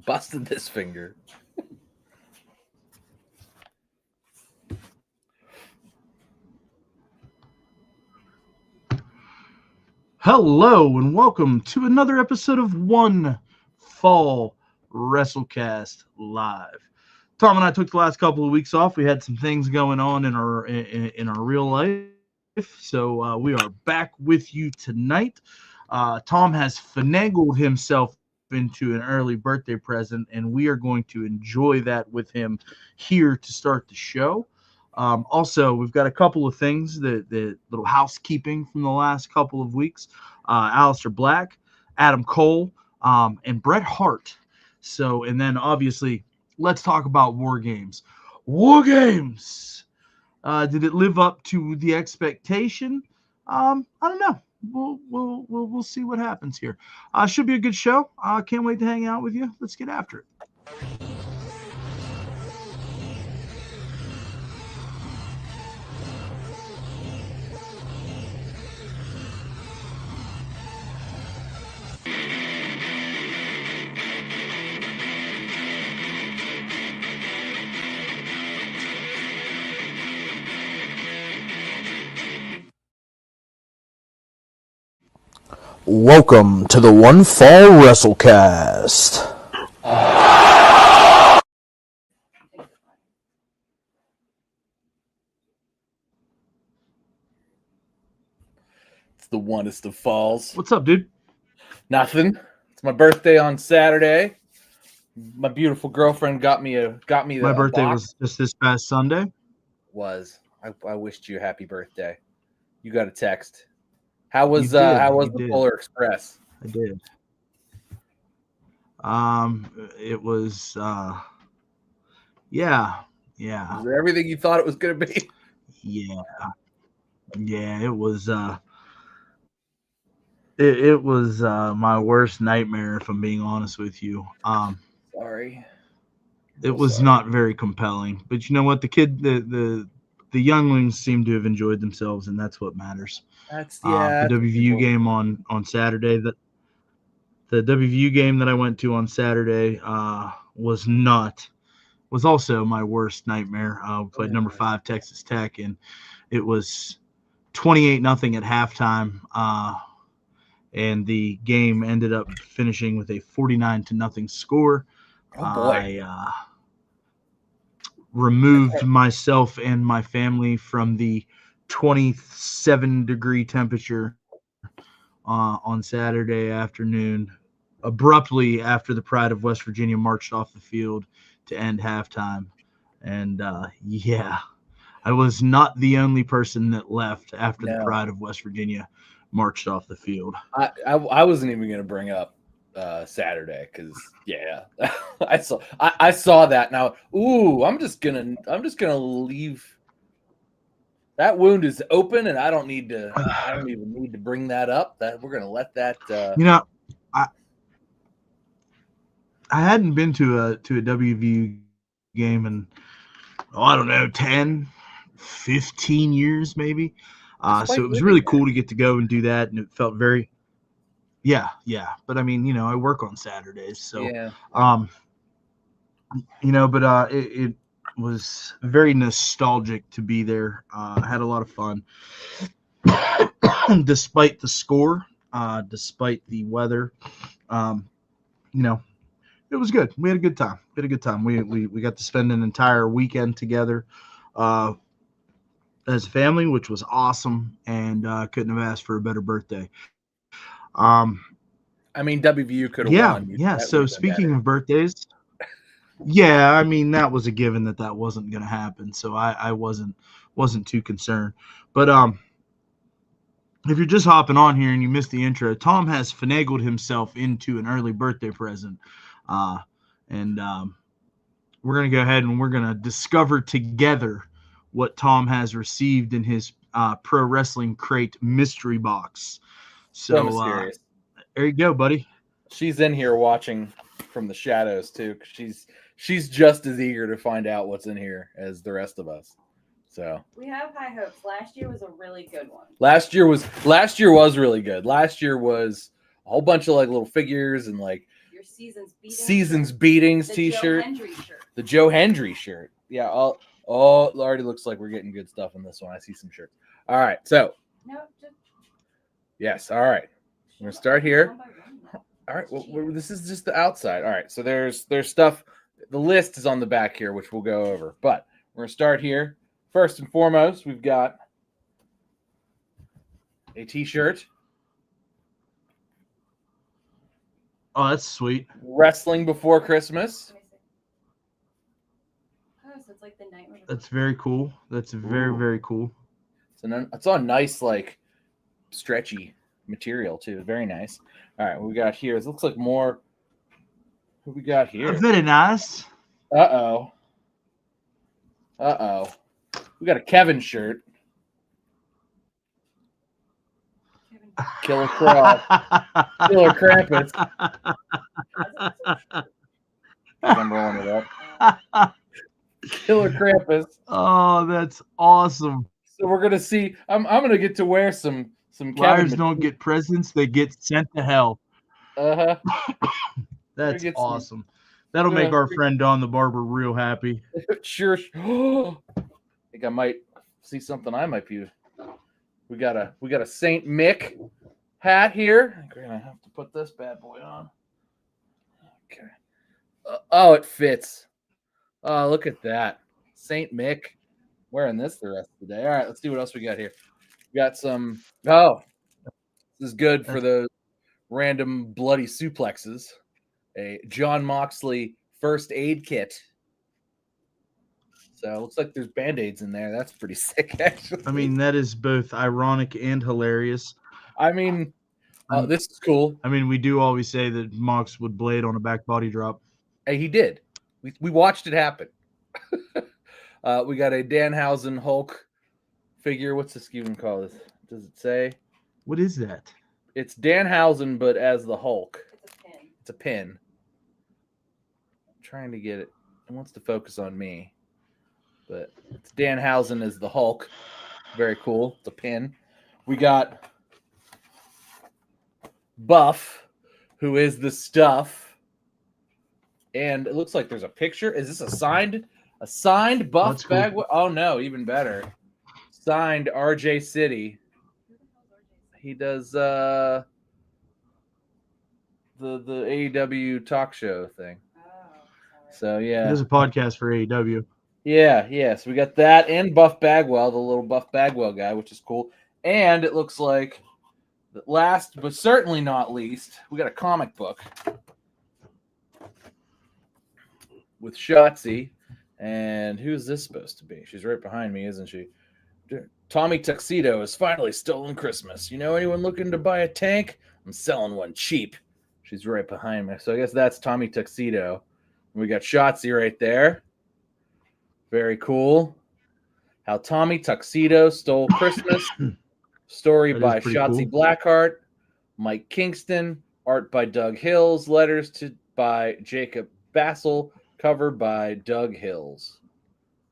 busted this finger. Hello and welcome to another episode of One Fall WrestleCast Live. Tom and I took the last couple of weeks off. We had some things going on in our real life, so we are back with you tonight. Tom has finagled himself into an early birthday present, and we are going to enjoy that with him here to start the show. Also, we've got a couple of things, the little housekeeping from the last couple of weeks. Aleister Black, Adam Cole, and Bret Hart. So, and then obviously, let's talk about Wargames. Wargames! Did it live up to the expectation? I don't know. We'll see what happens here. Should be a good show. Can't wait to hang out with you. Let's get after it. Welcome to the One Fall WrestleCast. It's the onest of falls. What's up, dude? Nothing. It's my birthday on Saturday. My beautiful girlfriend got me My birthday was just this past Sunday. I wished you a happy birthday. You got a text. How was the Polar Express? I did. It was yeah. Was it everything you thought it was gonna be? Yeah, it was it was my worst nightmare, if I'm being honest with you. Sorry. It was not very compelling, but you know what? The younglings seem to have enjoyed themselves, and that's what matters. The WVU game on Saturday. The WVU game that I went to on Saturday was also my worst nightmare. We played number 5 Texas Tech, and it was 28-0 at halftime, and the game ended up finishing with a 49-0 score. Oh boy! I removed myself and my family from the 27-degree temperature on Saturday afternoon, abruptly after the Pride of West Virginia marched off the field to end halftime. And I was not the only person that left after the Pride of West Virginia marched off the field. I wasn't even going to bring up Saturday because I saw that. Now I'm just gonna leave. That wound is open, and I don't even need to bring that up. That we're gonna let that. I hadn't been to a WVU game in I don't know 10, 15 years maybe. So it was really cool to get to go and do that, and it felt very. Yeah. But I mean, I work on Saturdays, so but it was very nostalgic to be there. I had a lot of fun, despite the score, despite the weather. It was good. We had a good time. We got to spend an entire weekend together as a family, which was awesome, and couldn't have asked for a better birthday. I mean, WVU could have won. Yeah. So speaking of birthdays, I mean that was a given that wasn't going to happen. So I wasn't too concerned. But if you're just hopping on here and you missed the intro, Tom has finagled himself into an early birthday present, and we're going to go ahead and we're going to discover together what Tom has received in his Pro Wrestling Crate mystery box. So there you go, buddy. She's in here watching from the shadows too. She's just as eager to find out what's in here as the rest of us. So we have high hopes. Last year was a really good one. Last year was really good. Last year was a whole bunch of like little figures and like your Seasons Beatings the t-shirt. Joe Hendry shirt. The Joe Hendry shirt. Yeah. Oh, it already looks like we're getting good stuff in this one. I see some shirts. All right. So. No, just. Yes. All right. I'm gonna start here. All right. Well, this is just the outside. All right. So there's stuff. The list is on the back here, which we'll go over. But we're gonna start here. First and foremost, we've got a T-shirt. Oh, that's sweet. Wrestling Before Christmas. Oh, so it's like the Nightmare. That's very cool. That's very, very cool. It's on nice, like, stretchy material, too. Very nice. All right, what we got here? It looks like more. What we got here? Very nice. Uh-oh. We got a Kevin shirt. Killer Krampus. I'm rolling it up. Killer Krampus. Oh, that's awesome. So we're gonna see. I'm gonna get to wear some Liars Kevin. don't get presents; they get sent to hell. That's awesome. That'll make our friend Don the barber real happy. Sure. I think I might see something I might be. We got a Saint Mick hat here. We're gonna have to put this bad boy on. Okay. Oh, it fits. Oh, look at that. Saint Mick. Wearing this the rest of the day. All right, let's see what else we got here. We got some. Oh, this is good for the random bloody suplexes. A John Moxley first aid kit. So it looks like there's Band-Aids in there. That's pretty sick, actually. I mean, that is both ironic and hilarious. I mean, this is cool. I mean, we do always say that Mox would blade on a back body drop. Hey, he did. We watched it happen. We got a Danhausen Hulk figure. What's this even called? Does it say? What is that? It's Danhausen, but as the Hulk. It's a pin. I'm trying to get it. It wants to focus on me. But it's Danhausen as the Hulk. Very cool. It's a pin. We got Buff, who is the stuff. And it looks like there's a picture. Is this a signed Buff bag? Cool. Oh no, even better. Signed RJ City. He does the AEW talk show thing. So yeah. There's a podcast for AEW. Yeah. So we got that and Buff Bagwell, the little Buff Bagwell guy, which is cool. And it looks like last but certainly not least, we got a comic book with Shotzi. And who's this supposed to be? She's right behind me, isn't she? Tommy Tuxedo has finally stolen Christmas. You know anyone looking to buy a tank? I'm selling one cheap. She's right behind me. So I guess that's Tommy Tuxedo. We got Shotzi right there. Very cool. How Tommy Tuxedo Stole Christmas. Story by Shotzi Blackheart. Mike Kingston. Art by Doug Hills. Letters by Jacob Bassel. Cover by Doug Hills.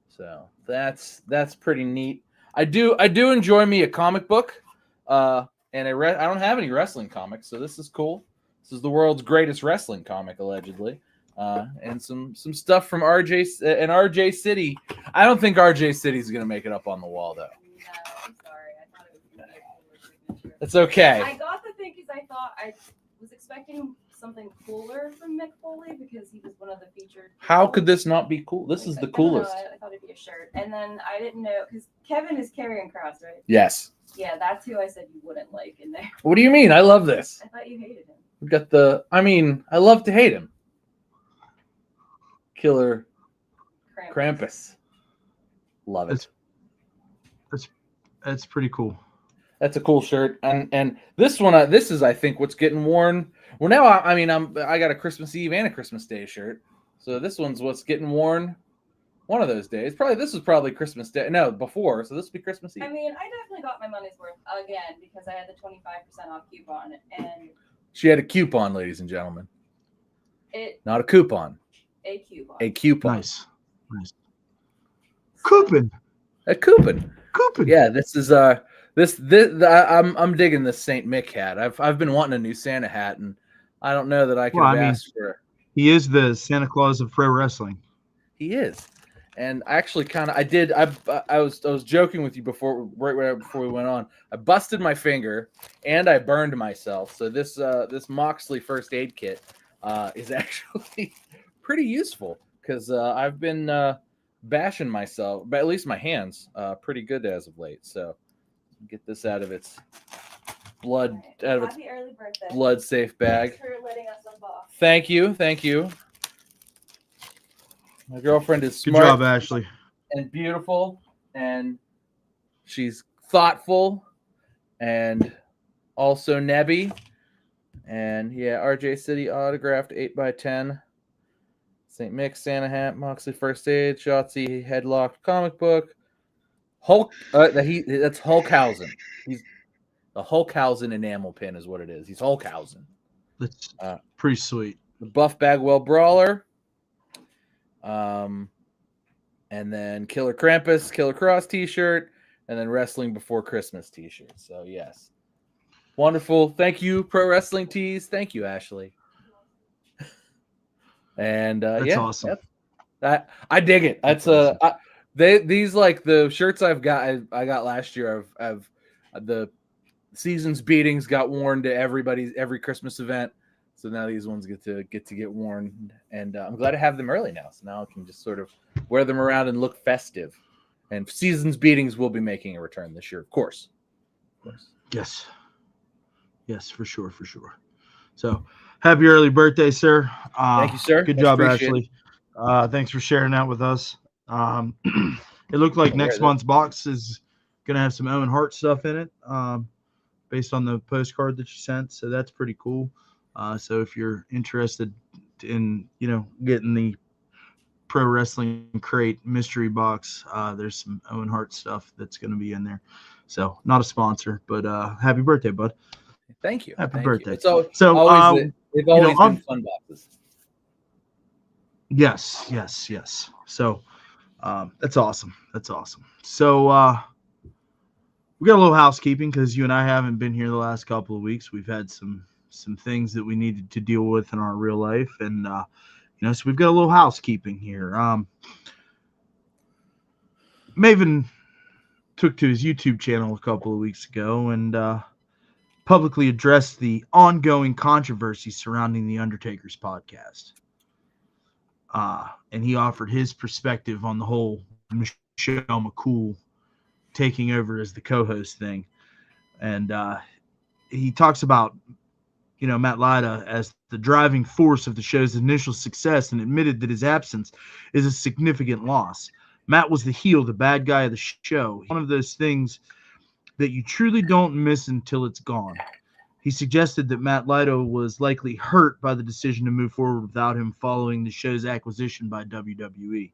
So that's pretty neat. I do enjoy me a comic book. And I don't have any wrestling comics, so this is cool. This is the world's greatest wrestling comic, allegedly. And some stuff from RJ City. I don't think RJ City is going to make it up on the wall, though. No, I'm sorry. I thought it was going to be a cooler signature. It's okay. I got the thing because I was expecting something cooler from Mick Foley because he was one of the featured. How could this not be cool? This is the coolest. I thought it'd be a shirt. And then I didn't know because Kevin is Karrion Kross, right? Yes. Yeah, that's who I said you wouldn't like in there. What do you mean? I love this. I thought you hated him. We got I love to hate him. Killer Krampus. Love it. That's pretty cool. That's a cool shirt, and this one, this is I think what's getting worn. Well, now I got a Christmas Eve and a Christmas Day shirt, so this one's what's getting worn. One of those days, this was probably Christmas Day. No, before, so this will be Christmas Eve. I mean, I definitely got my money's worth again because I had the 25% off coupon, and she had a coupon, ladies and gentlemen. Not a coupon. A coupon. A coupon. Nice. Coupon. A coupon. Coupon. Yeah, this is I'm digging this Saint Mick hat. I've been wanting a new Santa hat, and I don't know that I could Well, have I mean, asked for. he is the Santa Claus of pro wrestling. He is, and I actually kind of I did. I was joking with you before, right before we went on. I busted my finger and I burned myself. So this Moxley first aid kit is actually pretty useful because I've been bashing myself, but at least my hands, pretty good as of late. So get this out of its blood, out of its Happy early birthday. blood safe bag. Thanks for letting us unbox. Thank you. My girlfriend is Good smart job, Ashley. and beautiful, and she's thoughtful, and also nebby. And yeah, RJ City autographed 8x10. St. Mick's Santa hat, Moxley first aid, Shotzi headlocked comic book. Hulk. That's Hulkhausen. He's the Hulkhausen enamel pin is what it is. He's Hulkhausen. That's pretty sweet. The Buff Bagwell Brawler. And then Killer Krampus, Killer Cross t-shirt, and then Wrestling Before Christmas t-shirt. So yes. Wonderful. Thank you, Pro Wrestling Tees. Thank you, Ashley. And That's awesome. I dig it. That's awesome. These like the shirts I got last year. I've the season's beatings got worn to every Christmas event. So now these ones get to get worn, and I'm glad to have them early now. So now I can just sort of wear them around and look festive. And Seasons Beatings will be making a return this year, of course. Yes, for sure. So happy early birthday, sir. Thank you, sir. Good Much job, appreciated. Ashley. Thanks for sharing that with us. It looked like next month's box is gonna have some Owen Hart stuff in it, based on the postcard that you sent. So that's pretty cool. So if you're interested in, getting the Pro Wrestling Crate mystery box, there's some Owen Hart stuff that's going to be in there. So not a sponsor, but happy birthday, bud. Thank you. Happy Thank birthday. You. It's always they've always been fun boxes. Yes. So that's awesome. So we got a little housekeeping because you and I haven't been here the last couple of weeks. We've had some things that we needed to deal with in our real life, and so we've got a little housekeeping here. Maven took to his YouTube channel a couple of weeks ago and publicly addressed the ongoing controversy surrounding the Undertaker's podcast. And he offered his perspective on the whole Michelle McCool taking over as the co-host thing. And he talks about, Matt Lyda as the driving force of the show's initial success, and admitted that his absence is a significant loss. Matt was the heel, the bad guy of the show. One of those things that you truly don't miss until it's gone. He suggested that Matt Lyda was likely hurt by the decision to move forward without him following the show's acquisition by WWE.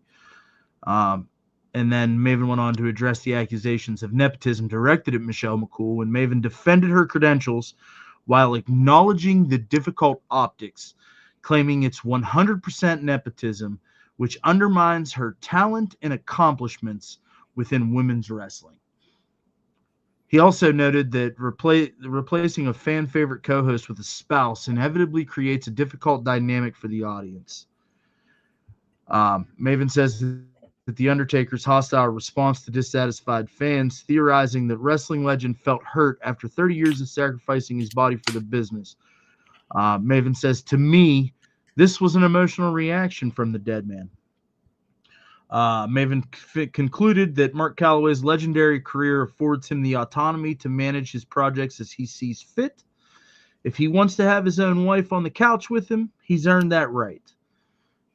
And then Maven went on to address the accusations of nepotism directed at Michelle McCool, when Maven defended her credentials while acknowledging the difficult optics, claiming it's 100% nepotism, which undermines her talent and accomplishments within women's wrestling. He also noted that replacing a fan favorite co-host with a spouse inevitably creates a difficult dynamic for the audience. Maven says that The Undertaker's hostile response to dissatisfied fans, theorizing that wrestling legend felt hurt after 30 years of sacrificing his body for the business. Maven says, to me, this was an emotional reaction from the dead man. Maven concluded that Mark Calloway's legendary career affords him the autonomy to manage his projects as he sees fit. If he wants to have his own wife on the couch with him, he's earned that right.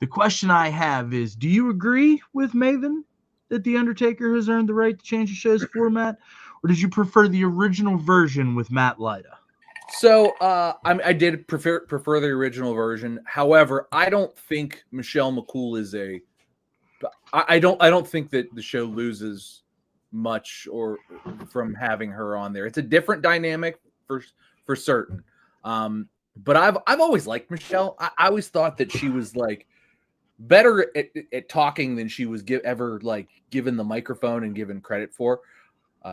The question I have is, do you agree with Maven that The Undertaker has earned the right to change the show's format, or did you prefer the original version with Matt Lyda? So I did prefer the original version. However, I don't think Michelle McCool is a. I don't think that the show loses much or from having her on there. It's a different dynamic for certain. But I've always liked Michelle. I always thought that she was like better at talking than she was ever like given the microphone and given credit for.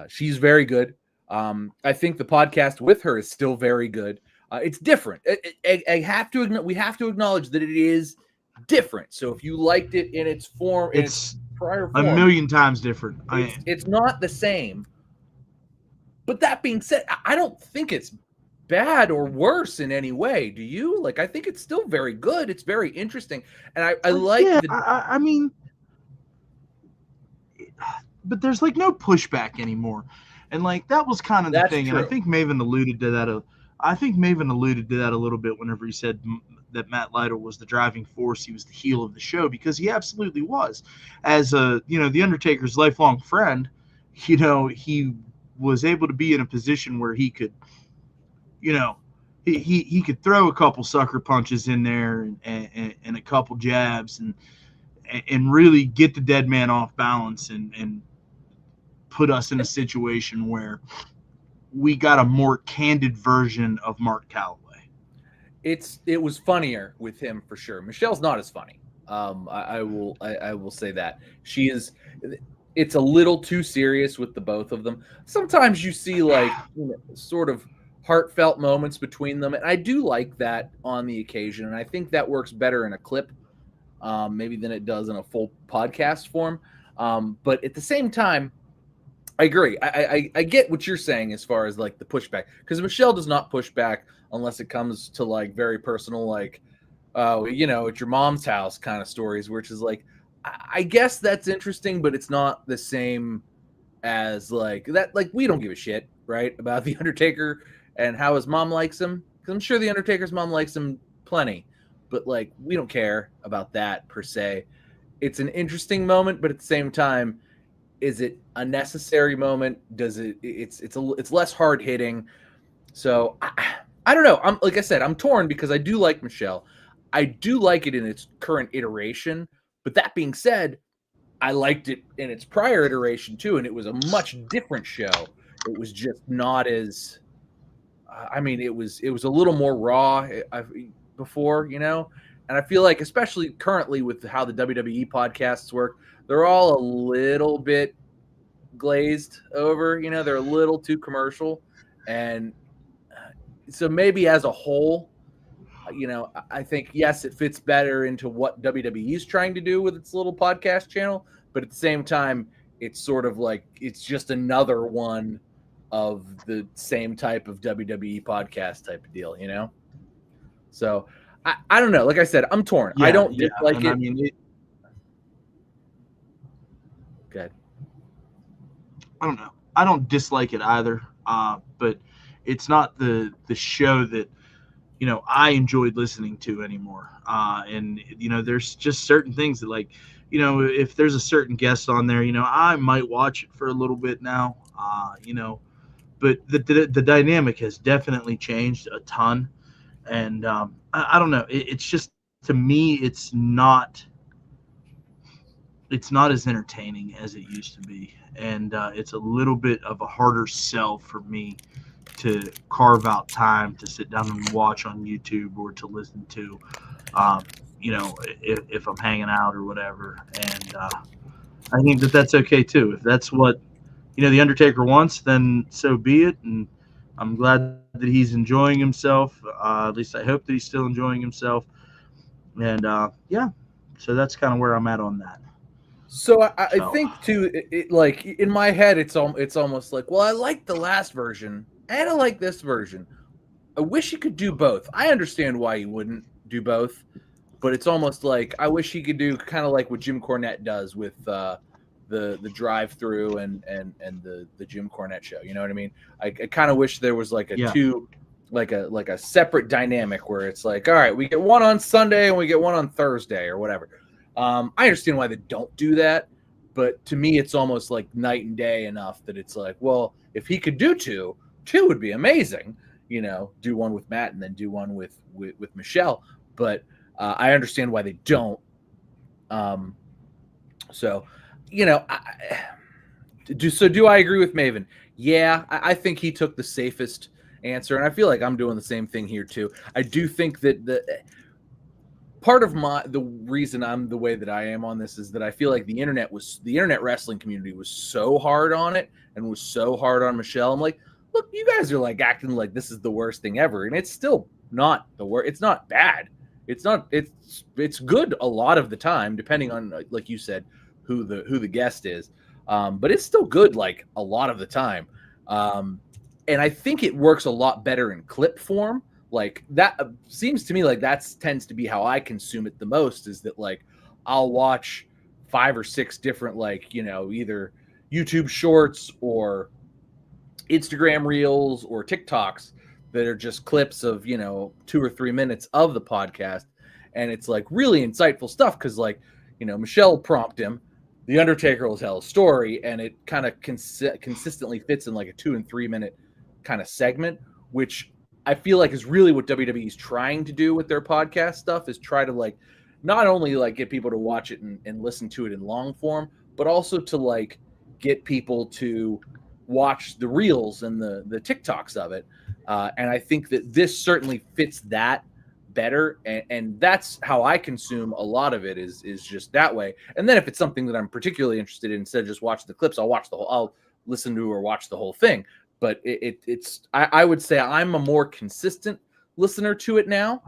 She's very good. I think the podcast with her is still very good. It's different. I have to. We have to acknowledge that it is different. So if you liked it in its form, in its It's prior a form, million times different. it's not the same. But that being said, I don't think it's bad or worse in any way. Do you? Like, I think it's still very good. It's very interesting, and I like yeah, the. I mean, but there's like no pushback anymore, and like that was kind of the That's thing. true. And I think Maven alluded to that. I think Maven alluded to that a little bit whenever he said that Matt Lytle was the driving force. He was the heel of the show, because he absolutely was. As a the Undertaker's lifelong friend, he was able to be in a position where he could, he could throw a couple sucker punches in there and a couple jabs and really get the dead man off balance and put us in a situation where we got a more candid version of Mark Calloway. It was funnier with him for sure. Michelle's not as funny. I will say that she is. It's a little too serious with the both of them. Sometimes you see like sort of heartfelt moments between them, and I do like that on the occasion. And I think that works better in a clip, maybe than it does in a full podcast form. But at the same time, I agree. I get what you're saying as far as like the pushback, because Michelle does not push back unless it comes to like very personal, like, oh, at your mom's house kind of stories, which is like, I guess that's interesting, but it's not the same as like that. Like, we don't give a shit, right, about the Undertaker and how his mom likes him, because I'm sure the Undertaker's mom likes him plenty, but like we don't care about that per se. It's an interesting moment, but at the same time, is it a necessary moment? Does it? It's less hard hitting. So I don't know. Like I said, I'm torn because I do like Michelle. I do like it in its current iteration. But that being said, I liked it in its prior iteration too, and it was a much different show. It was just not as. I mean, it was a little more raw before, and I feel like, especially currently with how the WWE podcasts work, they're all a little bit glazed over. They're a little too commercial, and so maybe as a whole, I think, yes, it fits better into what WWE is trying to do with its little podcast channel, but at the same time, it's sort of like it's just another one of the same type of WWE podcast type of deal, So I don't know. Like I said, I'm torn. I don't dislike it. I mean, Good. I don't know. I don't dislike it either, but it's not the show that I enjoyed listening to anymore. And there's just certain things that, like, if there's a certain guest on there, I might watch it for a little bit now. But the dynamic has definitely changed a ton, and I don't know. It's just, to me, it's not as entertaining as it used to be, and it's a little bit of a harder sell for me to carve out time to sit down and watch on YouTube or to listen to, if I'm hanging out or whatever. And I think that's okay too. If that's what the Undertaker wants, then so be it. And I'm glad that he's enjoying himself. At least I hope that he's still enjoying himself. And yeah, so that's kind of where I'm at on that. So I think too, it like in my head, it's almost like, well, I like the last version and I like this version. I wish he could do both. I understand why he wouldn't do both, but it's almost like I wish he could do kind of like what Jim Cornette does with the drive-through and the Jim Cornette show. You know what I mean? I kind of wish there was like a separate dynamic where it's like, all right, we get one on Sunday and we get one on Thursday or whatever. I understand why they don't do that, but to me, it's almost like night and day enough that it's like, well, if he could do two would be amazing. Do one with Matt and then do one with Michelle. But I understand why they don't. So do I agree with Maven? Yeah, I think he took the safest answer, and I feel like I'm doing the same thing here too. I do think that part of the reason I'm the way that I am on this is that I feel like the internet wrestling community was so hard on it and was so hard on Michelle. I'm like, look, you guys are like acting like this is the worst thing ever, and it's still not the worst. It's not bad. It's not. It's good a lot of the time, depending on, like you said, who the guest is. But it's still good like a lot of the time. And I think it works a lot better in clip form. Like that seems to me like tends to be how I consume it the most, is that like I'll watch 5 or 6 different, like, either YouTube shorts or Instagram reels or TikToks that are just clips of, 2 or 3 minutes of the podcast. And it's like really insightful stuff. Cause like, Michelle prompt him, The Undertaker will tell a story, and it kind of consistently fits in like a 2 and 3 minute kind of segment, which I feel like is really what WWE is trying to do with their podcast stuff, is try to like not only like get people to watch it and listen to it in long form, but also to like get people to watch the reels and the TikToks of it. And I think that this certainly fits that better. And that's how I consume a lot of it, is just that way. And then if it's something that I'm particularly interested in, instead of just watching the clips, I'll listen to or watch the whole thing. But I would say I'm a more consistent listener to it now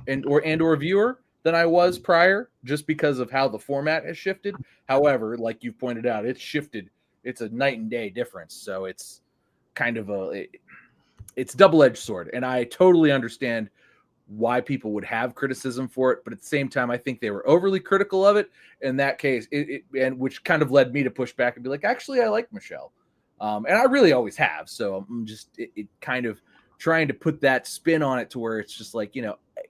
or viewer than I was prior, just because of how the format has shifted. However, like you pointed out, it's shifted. It's a night and day difference. So it's kind of it's double-edged sword. And I totally understand why people would have criticism for it. But at the same time, I think they were overly critical of it in that case, and which kind of led me to push back and be like, actually, I like Michelle. And I really always have. So I'm just it kind of trying to put that spin on it to where it's just like,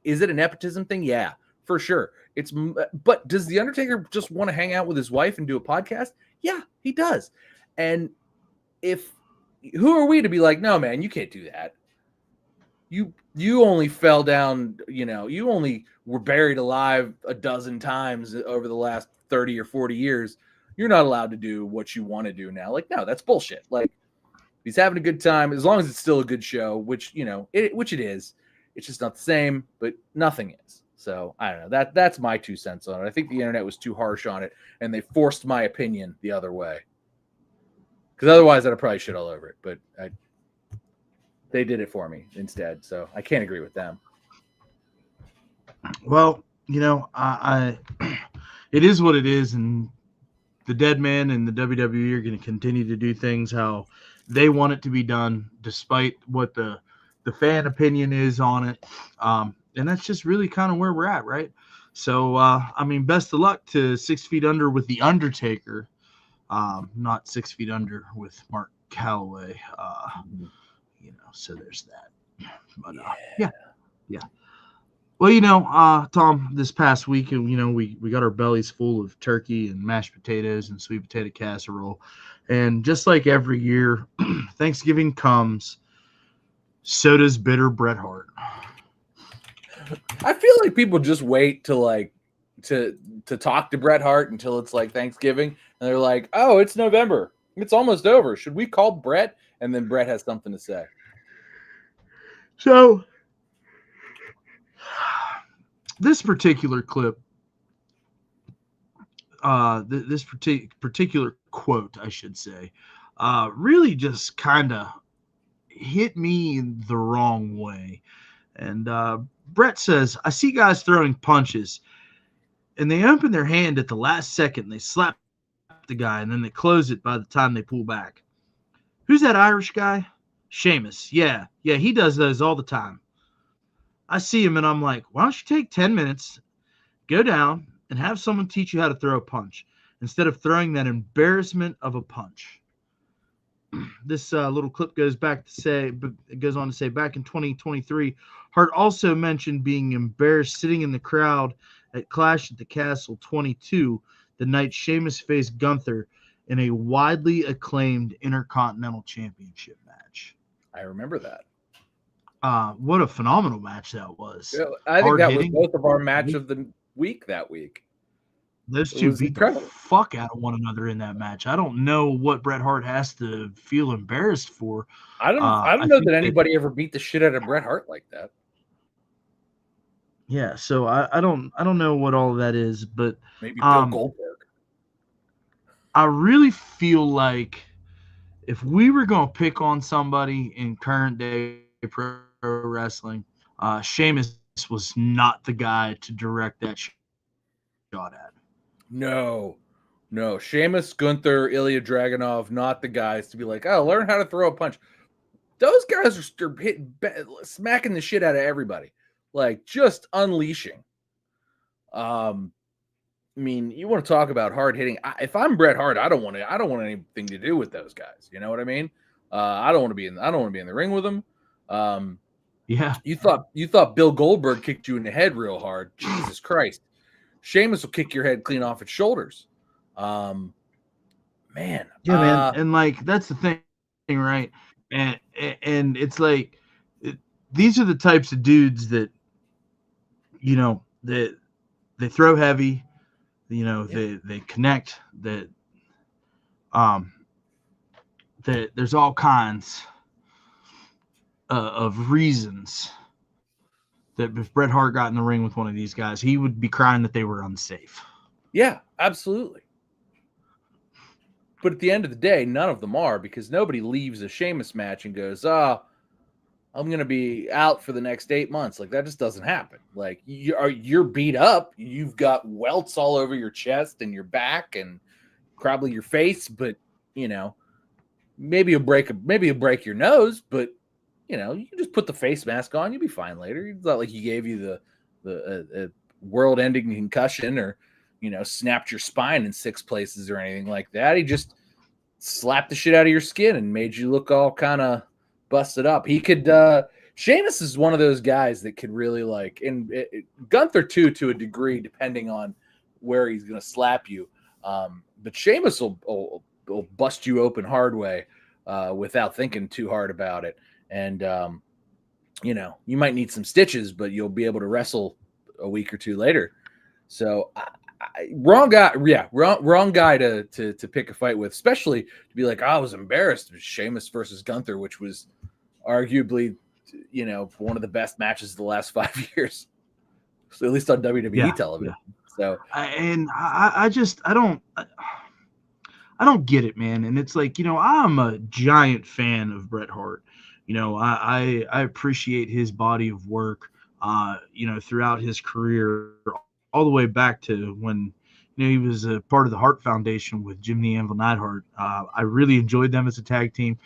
is it a nepotism thing? Yeah, for sure. But does The Undertaker just want to hang out with his wife and do a podcast? Yeah, he does. And who are we to be like, no, man, you can't do that. You only fell down, you only were buried alive a dozen times over the last 30 or 40 years. You're not allowed to do what you want to do now. Like, no, that's bullshit. Like, he's having a good time, as long as it's still a good show, which it is. It's just not the same, but nothing is. So I don't know. That's my 2 cents on it. I think the internet was too harsh on it, and they forced my opinion the other way. Because otherwise, I'd probably shit all over it. But they did it for me instead, so I can't agree with them. Well, I it is what it is, and the dead man and the WWE are going to continue to do things how they want it to be done, despite what the fan opinion is on it. And that's just really kind of where we're at, right? So, best of luck to 6 Feet Under with The Undertaker, not 6 Feet Under with Mark Calloway. So there's that. But yeah. Well, Tom, this past week, we got our bellies full of turkey and mashed potatoes and sweet potato casserole. And just like every year, Thanksgiving comes, so does bitter Bret Hart. I feel like people just wait to talk to Bret Hart until it's like Thanksgiving, and they're like, oh, it's November. It's almost over. Should we call Bret? And then Bret has something to say. So this particular clip, this particular quote, I should say, really just kind of hit me the wrong way. And Bret says, I see guys throwing punches, and they open their hand at the last second, and they slap the guy, and then they close it by the time they pull back. Who's that Irish guy? Sheamus. Yeah, he does those all the time. I see him, and I'm like, why don't you take 10 minutes, go down, and have someone teach you how to throw a punch instead of throwing that embarrassment of a punch. This little clip goes on to say, back in 2023, Hart also mentioned being embarrassed sitting in the crowd at Clash at the Castle 22, the night Sheamus faced Gunther in a widely acclaimed Intercontinental Championship match. I remember that. What a phenomenal match that was. Yeah, I think that was both of our match of the week that week. Those two beat the fuck out of one another in that match. I don't know what Bret Hart has to feel embarrassed for. I don't know that anybody ever beat the shit out of Bret Hart like that. Yeah, so I don't know what all of that is, but maybe Bill Goldberg. I really feel like if we were going to pick on somebody in current day pro wrestling, Sheamus was not the guy to direct that shot at. No. Sheamus, Gunther, Ilya Dragunov, not the guys to be like, oh, learn how to throw a punch. Those guys are smacking the shit out of everybody, like just unleashing. I mean, you want to talk about hard hitting? If I'm Bret Hart, I don't want anything to do with those guys. You know what I mean? I don't want to be in the ring with them. Yeah. You thought Bill Goldberg kicked you in the head real hard? Jesus Christ! Sheamus will kick your head clean off its shoulders. Man. Yeah, man. And like that's the thing, right? And it's like these are the types of dudes that that they throw heavy, they connect, that there's all kinds of reasons that if Bret Hart got in the ring with one of these guys, he would be crying that they were unsafe. Yeah, absolutely. But at the end of the day, none of them are, because nobody leaves a Sheamus match and goes, I'm going to be out for the next 8 months. Like, that just doesn't happen. Like, you're beat up. You've got welts all over your chest and your back and probably your face, but, maybe you'll break your nose, but, you can just put the face mask on. You'll be fine later. It's not like he gave you the world-ending concussion or, snapped your spine in 6 places or anything like that. He just slapped the shit out of your skin and made you look all kind of busted up. He could Sheamus is one of those guys that could really Gunther too, to a degree, depending on where he's going to slap you. But Sheamus will bust you open hard way without thinking too hard about it. And you might need some stitches, but you'll be able to wrestle a week or two later. So wrong guy to pick a fight with, especially to be like, I was embarrassed. It was Sheamus versus Gunther, which was arguably, one of the best matches of the last 5 years, so at least on WWE television. Yeah. So I don't get it, man. And it's like, I'm a giant fan of Bret Hart. I appreciate his body of work, throughout his career, all the way back to when he was a part of the Hart Foundation with Jim the Anvil Neidhart. I really enjoyed them as a tag team.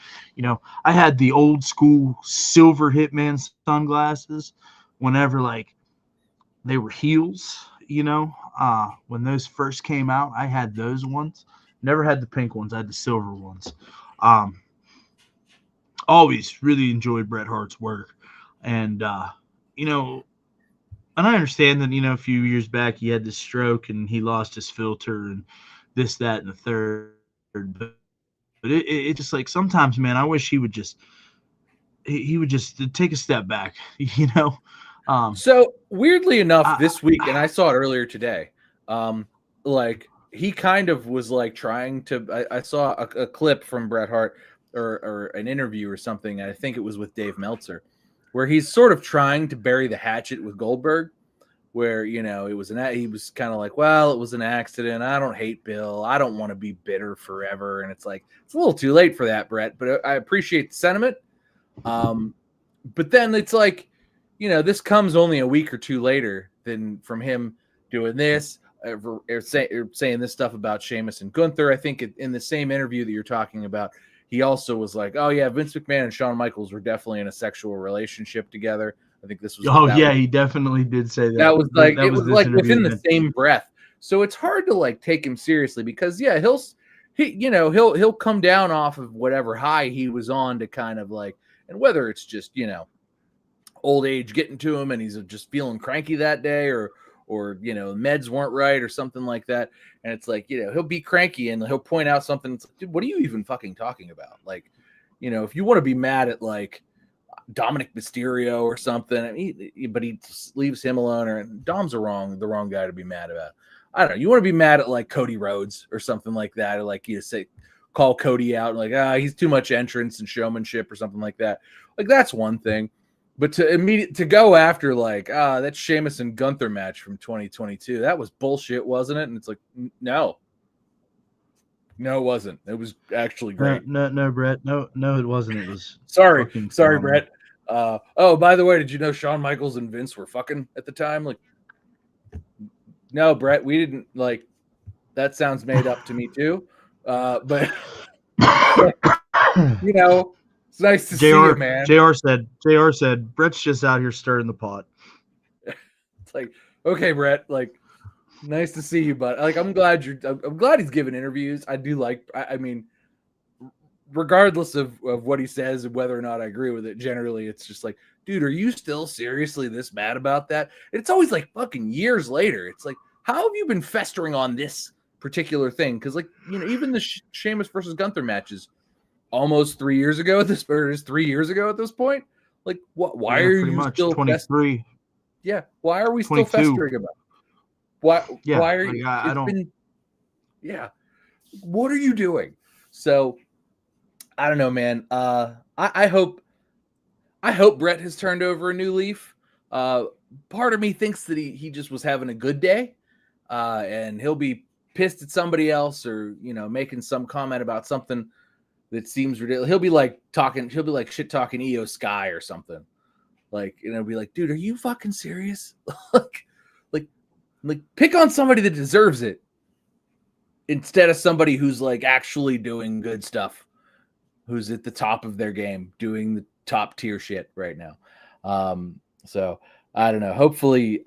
I had the old school silver Hitman sunglasses whenever they were heels. When those first came out, I had those ones. Never had the pink ones. I had the silver ones. Always really enjoyed Bret Hart's work, and and I understand that, a few years back he had this stroke and he lost his filter and this, that, and the third. But it just like sometimes, man, I wish he would just take a step back, So weirdly enough, this week, and I saw it earlier today, he kind of was trying to. I saw a clip from Bret Hart or an interview or something. I think it was with Dave Meltzer, where he's sort of trying to bury the hatchet with Goldberg, where, he was kind of like, well, it was an accident. I don't hate Bill. I don't want to be bitter forever. And it's like, it's a little too late for that, Bret, but I appreciate the sentiment. But then it's like, this comes only a week or two later than from him doing this, or saying this stuff about Sheamus and Gunther. I think in the same interview that you're talking about, he also was like, oh, yeah, Vince McMahon and Shawn Michaels were definitely in a sexual relationship together. I think this was. Oh, yeah, he definitely did say that. That was it was within the same breath. So it's hard to take him seriously because, yeah, he'll come down off of whatever high he was on to kind of and whether it's just, old age getting to him and he's just feeling cranky that day or meds weren't right or something like that. And it's like, he'll be cranky and he'll point out something. It's like, dude, what are you even fucking talking about? If you want to be mad at Dominic Mysterio or something, but he leaves him alone, or Dom's the wrong guy to be mad about. I don't know. You want to be mad at Cody Rhodes or something like that, or call Cody out and he's too much entrance and showmanship or something like that. That's one thing. But to go after that Sheamus and Gunther match from 2022, that was bullshit, wasn't it? And it's like, no. No, it wasn't. It was actually No, great. no, Brett. No, it wasn't. It was Sorry, fucking sorry, phenomenal. Brett. Oh, by the way, did you know Shawn Michaels and Vince were fucking at the time? Like, no, Brett, we didn't. Like, that sounds made up to me too. But you know, it's nice to see you, man. JR said, Brett's just out here stirring the pot. It's like, okay, Brett, like, nice to see you, but like, I'm glad he's giving interviews. I do like, I mean, regardless of what he says and whether or not I agree with it, generally it's just like, dude, are you still seriously this mad about that? And it's always like fucking years later. It's like, how have you been festering on this particular thing? Because like, you know, even the Sheamus versus Gunther matches almost 3 years ago at this, or is 3 years ago at this point. Like, what? Why are you still 23? Yeah, why are we 22. still festering about it? Why? Yeah, why are you? I don't. Yeah, what are you doing? So, I don't know, man. I hope Brett has turned over a new leaf. Part of me thinks that he just was having a good day, and he'll be pissed at somebody else, or you know, making some comment about something that seems ridiculous. He'll be like shit talking EO Sky or something. Like, you know, be like, dude, are you fucking serious? like pick on somebody that deserves it instead of somebody who's like actually doing good stuff, who's at the top of their game, doing the top tier shit right now. So I don't know. Hopefully,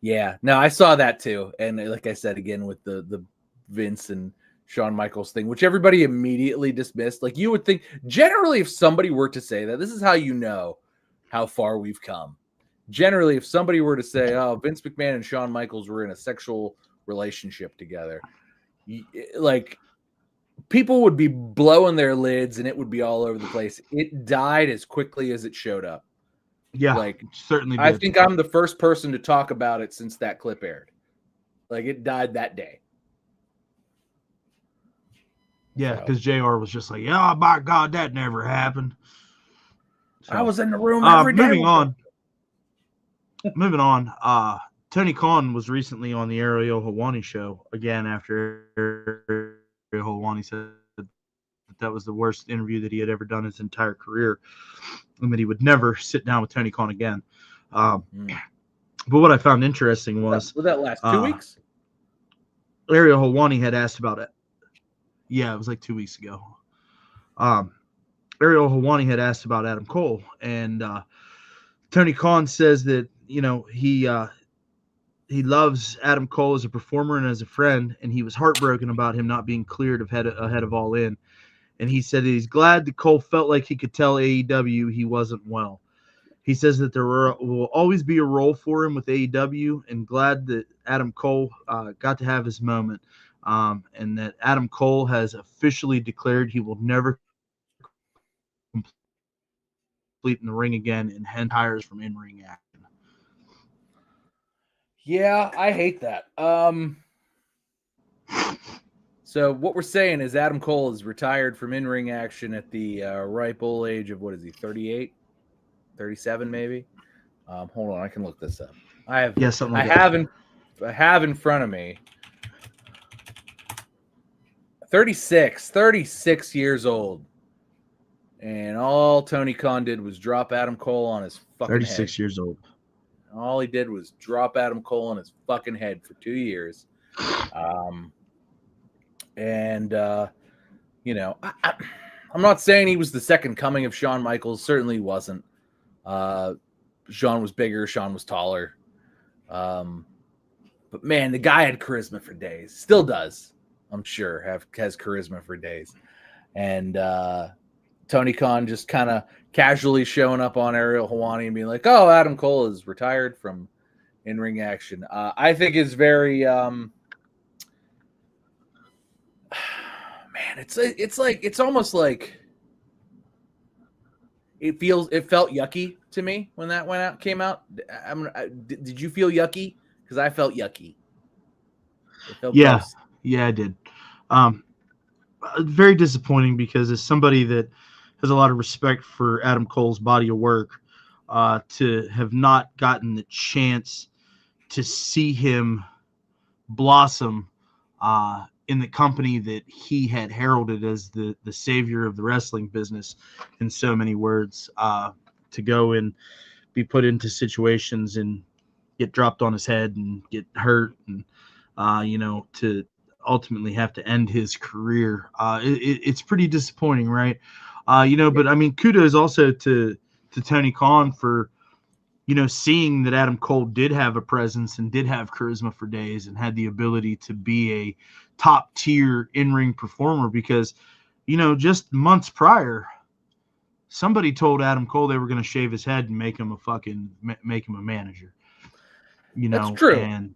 yeah. No, I saw that too, and like I said again with the Vince and Shawn Michaels thing, which everybody immediately dismissed. Like, you would think, generally, if somebody were to say that, this is how you know how far we've come. Generally, if somebody were to say, oh, Vince McMahon and Shawn Michaels were in a sexual relationship together, like, people would be blowing their lids and it would be all over the place. It died as quickly as it showed up. Yeah, like, certainly did. I think I'm the first person to talk about it since that clip aired. Like, it died that day. Yeah, because JR was just like, "Yeah, by God, that never happened." So, I was in the room every day. Moving on. Tony Khan was recently on the Ariel Helwani show again after Ariel Helwani said that was the worst interview that he had ever done in his entire career, and that he would never sit down with Tony Khan again. But what I found interesting was that last 2 weeks? Ariel Helwani had asked about it. Yeah, it was like 2 weeks ago. Ariel Helwani had asked about Adam Cole, and Tony Khan says that, you know, he loves Adam Cole as a performer and as a friend, and he was heartbroken about him not being cleared ahead of All In. And he said that he's glad that Cole felt like he could tell AEW he wasn't well. He says that there will always be a role for him with AEW, and glad that Adam Cole got to have his moment. And that Adam Cole has officially declared he will never complete in the ring again and hand tires from in-ring action. Yeah, I hate that. So what we're saying is Adam Cole is retired from in-ring action at the ripe old age of, what is he, 38? 37 maybe? Hold on, I can look this up. I have in front of me 36 years old. And all Tony Khan did was drop Adam Cole on his fucking 36 head. years old. All he did was drop Adam Cole on his fucking head for 2 years. You know, I'm not saying he was the second coming of Shawn Michaels. Certainly wasn't. Shawn was bigger. Shawn was taller. But man, the guy had charisma for days. Still does, I'm sure. Has charisma for days. And Tony Khan just kind of casually showing up on Ariel Helwani and being like, "Oh, Adam Cole is retired from in-ring action." I think is very man. It's almost like it felt yucky to me when that came out. Did you feel yucky? Because I felt yucky. It felt gross. Yeah, I did. Very disappointing, because as somebody that has a lot of respect for Adam Cole's body of work, to have not gotten the chance to see him blossom in the company that he had heralded as the savior of the wrestling business, in so many words, to go and be put into situations and get dropped on his head and get hurt, and to ultimately have to end his career. It's pretty disappointing, right? But I mean, kudos also to Tony Khan for seeing that Adam Cole did have a presence and did have charisma for days and had the ability to be a top tier in-ring performer, because just months prior, somebody told Adam Cole they were going to shave his head and make him a manager. That's true. And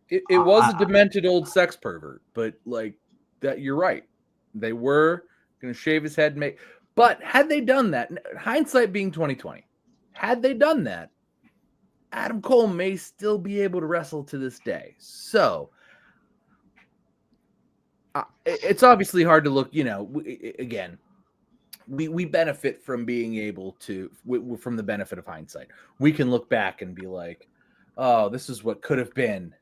it was a demented old sex pervert, but like that, you're right. They were going to shave his head and make. But had they done that, hindsight being 2020, had they done that, Adam Cole may still be able to wrestle to this day. So it's obviously hard to look. Again, we benefit from being able to, from the benefit of hindsight. We can look back and be like, "Oh, this is what could have been,"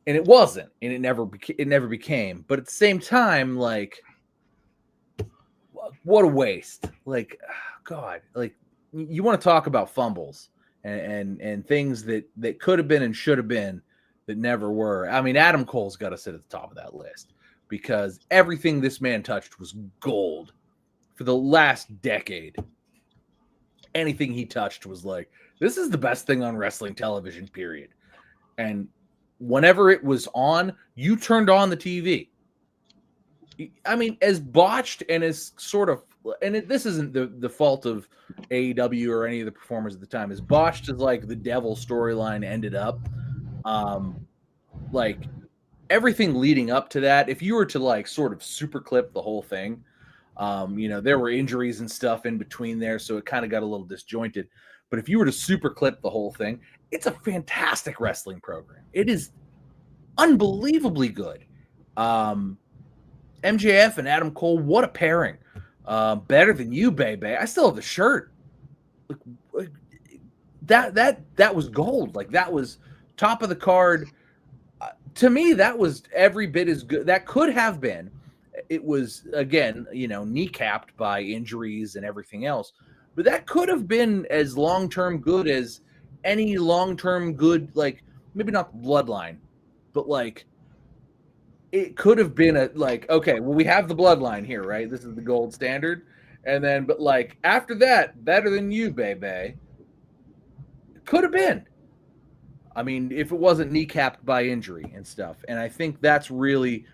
and it wasn't, and it never became. But at the same time, like, what a waste! Like, God, like, you want to talk about fumbles and things that could have been and should have been that never were. I mean, Adam Cole's got to sit at the top of that list, because everything this man touched was gold for the last decade. Anything he touched was like, this is the best thing on wrestling television, period. And whenever it was on, you turned on the TV. I mean, as botched and as sort of, and this isn't the fault of AEW or any of the performers at the time, as botched as like the Devil storyline ended up, like everything leading up to that, if you were to like sort of super clip the whole thing, there were injuries and stuff in between there, so it kind of got a little disjointed. But if you were to super clip the whole thing, it's a fantastic wrestling program. It is unbelievably good. MJF and Adam Cole, what a pairing. Better than you, baby. I still have the shirt. That was gold. Like, that was top of the card. To me, that was every bit as good. That could have been. It was, again, kneecapped by injuries and everything else. But that could have been as long-term good as any long-term good, like, maybe not Bloodline, but like, it could have been okay, well, we have the Bloodline here, right? This is the gold standard. And then, but like, after that, better than you, baby. Could have been. I mean, if it wasn't kneecapped by injury and stuff. And I think that's really,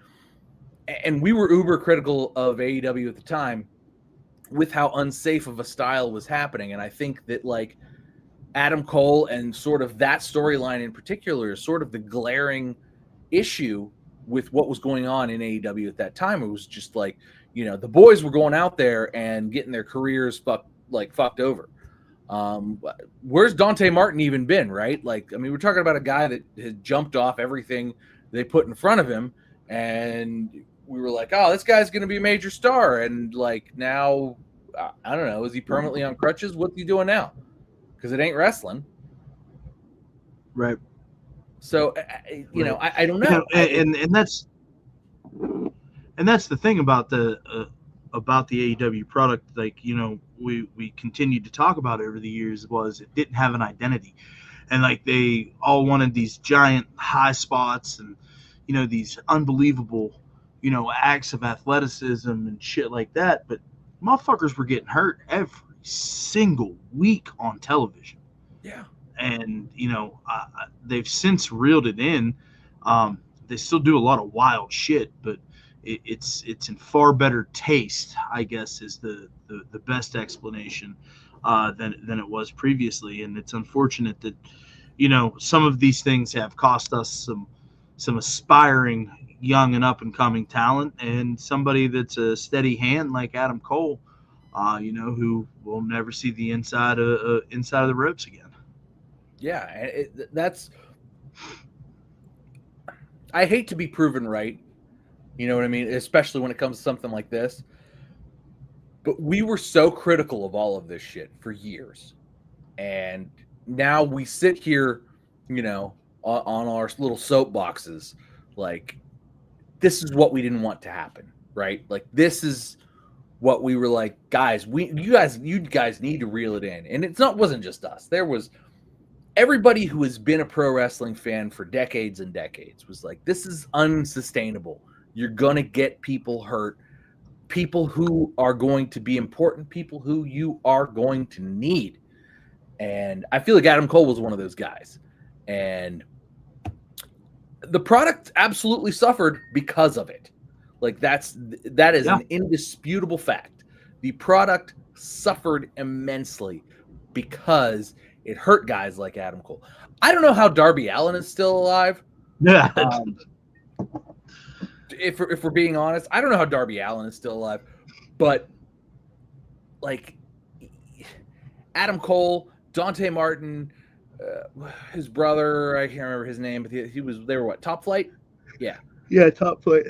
and we were uber critical of AEW at the time with how unsafe of a style was happening. And I think that like Adam Cole and sort of that storyline in particular is sort of the glaring issue with what was going on in AEW at that time. It was just like, the boys were going out there and getting their careers fucked over. Where's Dante Martin even been, right? Like, I mean, we're talking about a guy that had jumped off everything they put in front of him, and we were like, oh, this guy's going to be a major star. And like, now, I don't know, is he permanently on crutches? What's he doing now? Because it ain't wrestling. Right. So, I don't know. And that's the thing about the AEW product. Like, we continued to talk about over the years, was it didn't have an identity. And like, they all wanted these giant high spots and, these unbelievable, acts of athleticism and shit like that. But motherfuckers were getting hurt every single week on television. Yeah. And, they've since reeled it in. They still do a lot of wild shit, but it's in far better taste, I guess, is the best explanation than it was previously. And it's unfortunate that, some of these things have cost us some aspiring young and up and coming talent, and somebody that's a steady hand like Adam Cole, who will never see the inside of the ropes again. Yeah, that's. I hate to be proven right. You know what I mean? Especially when it comes to something like this. But we were so critical of all of this shit for years. And now we sit here, on our little soapboxes, like, this is what we didn't want to happen, right? Like this is what we were like, guys, you guys need to reel it in. And wasn't just us. There was everybody who has been a pro wrestling fan for decades and decades was like, this is unsustainable. You're going to get people hurt, people who are going to be important, people who you are going to need. And I feel like Adam Cole was one of those guys. And the product absolutely suffered because of it. Like that is an indisputable fact. The product suffered immensely because it hurt guys like Adam Cole. I don't know how Darby Allin is still alive. Yeah. If we're being honest, I don't know how Darby Allin is still alive. But like Adam Cole, Dante Martin, his brother, I can't remember his name, but they were what, Top Flight? Yeah. Yeah, Top Flight.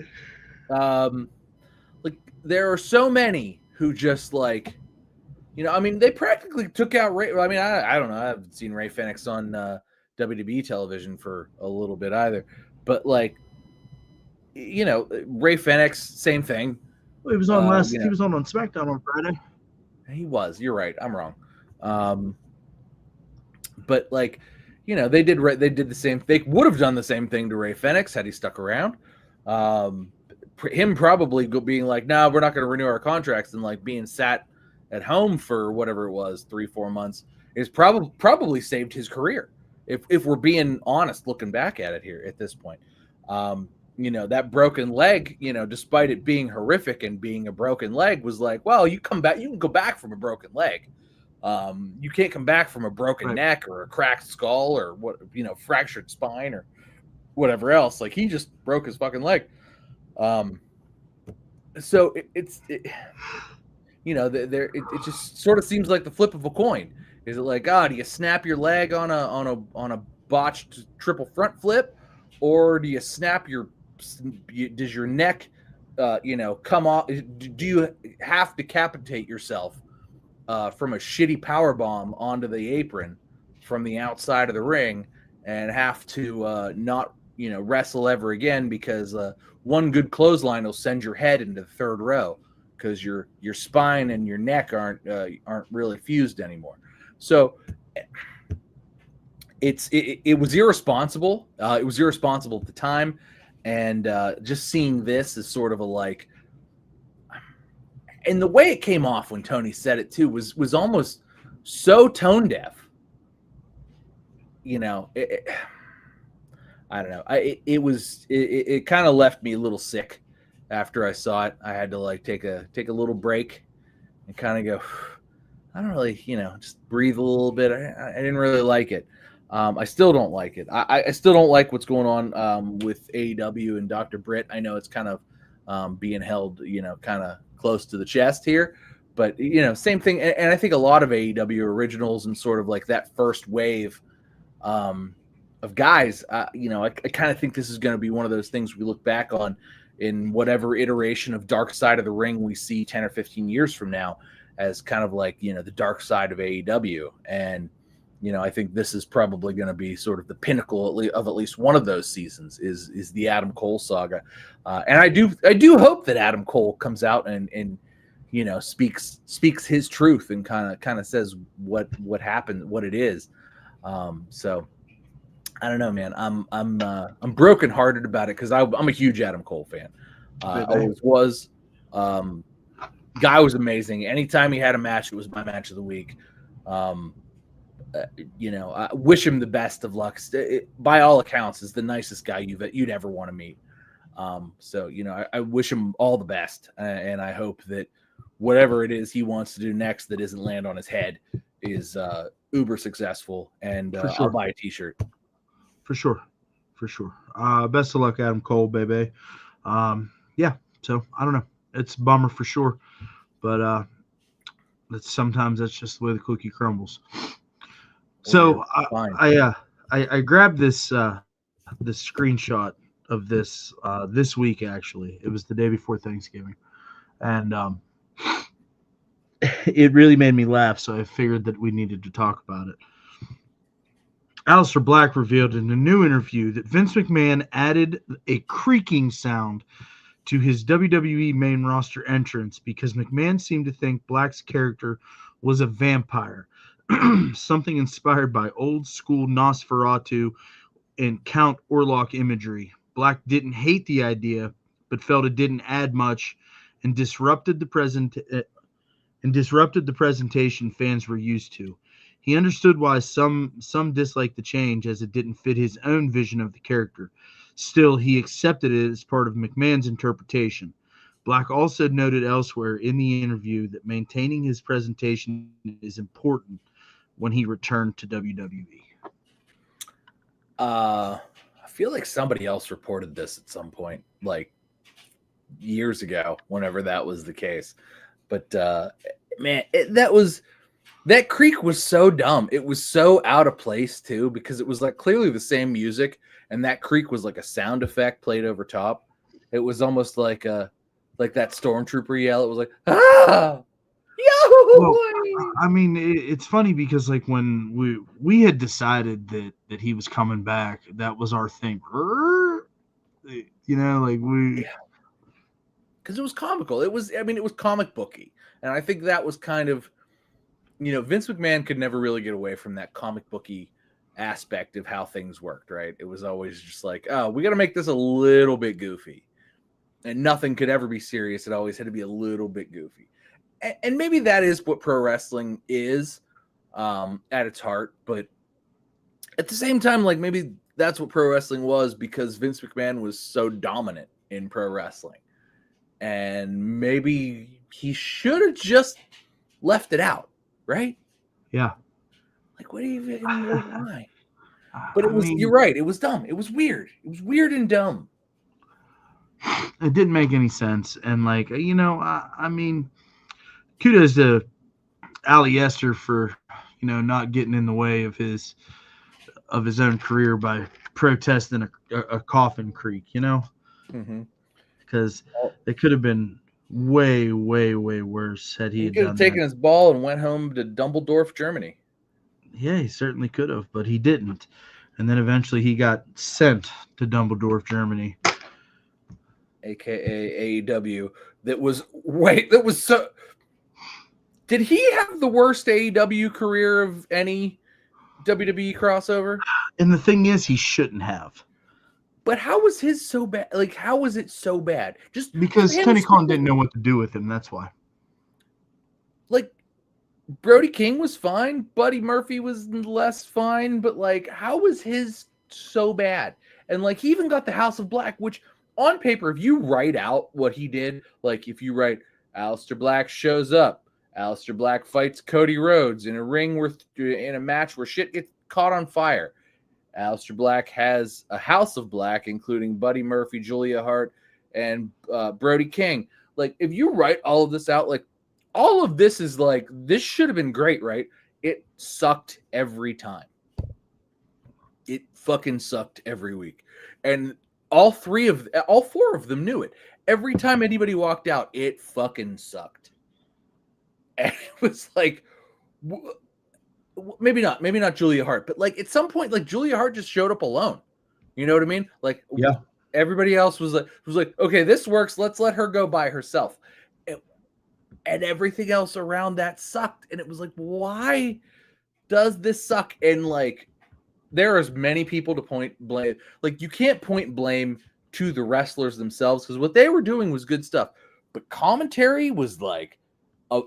Like there are so many who just like, I mean, they practically took out Ray. I mean, I don't know. I haven't seen Ray Fenix on WWE television for a little bit either. But like, Ray Fenix, same thing. Well, he was on he was on SmackDown on Friday. He was. You're right. I'm wrong. But like, they did the same. They would have done the same thing to Ray Fenix had he stuck around. Him probably being like, no, we're not going to renew our contracts, and like being sat at home for whatever it was, 3-4 months, is probably saved his career. If we're being honest, looking back at it here at this point, that broken leg, despite it being horrific and being a broken leg, was like, well, you can go back from a broken leg. You can't come back from a broken neck or a cracked skull or fractured spine or whatever else. Like he just broke his fucking leg. So it just sort of seems like the flip of a coin. Is it like, do you snap your leg on a botched triple front flip, or do you snap does your neck, come off? Do you have to decapitate yourself from a shitty power bomb onto the apron from the outside of the ring and have to not wrestle ever again because one good clothesline will send your head into the third row because your spine and your neck aren't really fused anymore. So it was irresponsible. It was irresponsible at the time, and just seeing this is sort of a like. And the way it came off when Tony said it too was almost so tone deaf. I don't know. It kind of left me a little sick after I saw it. I had to like take a little break and kind of go, I don't really, just breathe a little bit. I didn't really like it. I still don't like it. I still don't like what's going on with AEW and Dr. Britt. I know it's kind of being held, kind of close to the chest here, but same thing. And I think a lot of AEW originals and sort of like that first wave of guys, I kind of think this is going to be one of those things we look back on in whatever iteration of Dark Side of the Ring we see 10 or 15 years from now as kind of like, the dark side of AEW. And, I think this is probably going to be sort of the pinnacle of at least one of those seasons is the Adam Cole saga. And I do hope that Adam Cole comes out and speaks his truth and kind of says what happened, what it is. So I don't know, man. I'm brokenhearted about it because I'm a huge Adam Cole fan. Always was. Guy was amazing. Anytime he had a match, it was my match of the week. I wish him the best of luck. By all accounts, is the nicest guy you'd ever want to meet. So I wish him all the best, and I hope that whatever it is he wants to do next that isn't land on his head is uber successful. And sure. I'll buy a T-shirt. For sure. Best of luck, Adam Cole, baby. So I don't know. It's a bummer for sure, but sometimes that's just the way the cookie crumbles. So I grabbed this screenshot of this week. Actually, it was the day before Thanksgiving, and it really made me laugh. So I figured that we needed to talk about it. Aleister Black revealed in a new interview that Vince McMahon added a creaking sound to his WWE main roster entrance because McMahon seemed to think Black's character was a vampire, something inspired by old school Nosferatu and Count Orlok imagery. Black didn't hate the idea, but felt it didn't add much and disrupted the presentation fans were used to. He understood why some disliked the change as it didn't fit his own vision of the character. Still, he accepted it as part of McMahon's interpretation. Black also noted elsewhere in the interview that maintaining his presentation is important when he returned to WWE. I feel like somebody else reported this at some point, like years ago, whenever that was the case. But man, that creak was so dumb. It was so out of place too, because it was like clearly the same music, and that creak was like a sound effect played over top. It was almost like that stormtrooper yell. It was like, ah, yo. Well, I mean, it's funny because like when we had decided that he was coming back, that was our thing. You know, like because it was comical. It was comic booky, and I think that was kind of, Vince McMahon could never really get away from that comic booky aspect of how things worked, right? It was always just like, oh, we got to make this a little bit goofy, and nothing could ever be serious. It always had to be a little bit goofy, and maybe that is what pro wrestling is at its heart. But at the same time, like maybe that's what pro wrestling was because Vince McMahon was so dominant in pro wrestling, and maybe he should have just left it out, right? Yeah. Like, what do you even know why? But you're right. It was dumb. It was weird. It was weird and dumb. It didn't make any sense. And like, I mean, kudos to Ali Esther for, not getting in the way of his own career by protesting a coffin creak, because it could have been way, way, way worse had he could have taken his ball and went home to Dusseldorf, Germany. Yeah, he certainly could have, but he didn't. And then eventually he got sent to Dusseldorf, Germany. AKA AEW. That was so... Did he have the worst AEW career of any WWE crossover? And the thing is, he shouldn't have. But how was his so bad? Like, how was it so bad? Just because Tony Khan didn't know what to do with him. That's why. Like, Brody King was fine. Buddy Murphy was less fine. But, like, how was his so bad? And, like, he even got the House of Black, which on paper, if you write out what he did, like, if you write Aleister Black shows up, Aleister Black fights Cody Rhodes in a match where shit gets caught on fire. Aleister Black has a House of Black, including Buddy Murphy, Julia Hart, and Brody King. Like, if you write all of this out, like, all of this is like, this should have been great, right? It sucked every time. It fucking sucked every week. And all four of them knew it. Every time anybody walked out, it fucking sucked. And it was like... Maybe not Julia Hart, but like at some point, like Julia Hart just showed up alone. You know what I mean? Like, yeah. Everybody else was like, okay, this works. Let's let her go by herself. And everything else around that sucked. And it was like, why does this suck? And like, there are as many people to point blame. Like, you can't point blame to the wrestlers themselves because what they were doing was good stuff. But commentary was like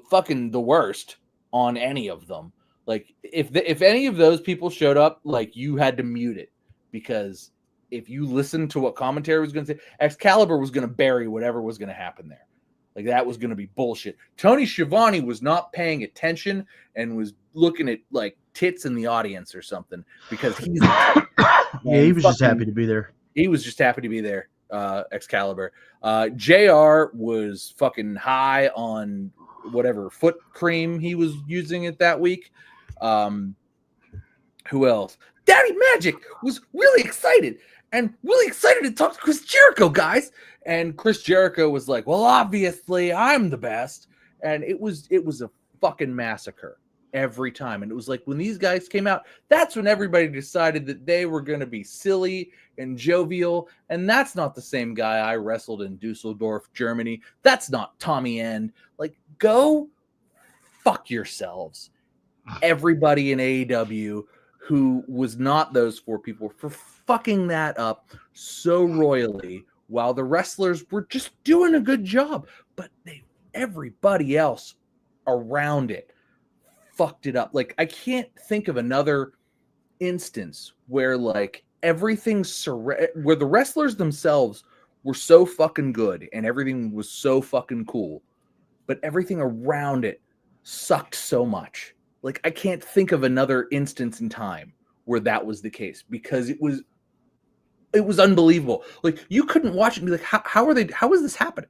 fucking the worst on any of them. Like, if any of those people showed up, like, you had to mute it because if you listened to what commentary was going to say, Excalibur was going to bury whatever was going to happen there. Like, that was going to be bullshit. Tony Schiavone was not paying attention and was looking at, like, tits in the audience or something because he's... Yeah, he was just happy to be there. He was just happy to be there, Excalibur. JR was fucking high on whatever foot cream he was using it that week. Who else? Daddy Magic was really excited to talk to Chris Jericho, guys. And Chris Jericho was like, well, obviously I'm the best. And it was a fucking massacre. every time. And it was like when these guys came out, that's when everybody decided that they were going to be silly and jovial. And that's not the same guy I wrestled in Dusseldorf, Germany. That's not Tommy End. Like, go fuck yourselves. Everybody in AEW who was not those four people for fucking that up so royally while the wrestlers were just doing a good job. But everybody else around it fucked it up. Like, I can't think of another instance where like everything's where the wrestlers themselves were so fucking good and everything was so fucking cool, but everything around it sucked so much. Like, I can't think of another instance in time where that was the case, because it was unbelievable. Like, you couldn't watch it and be like, how is this happening?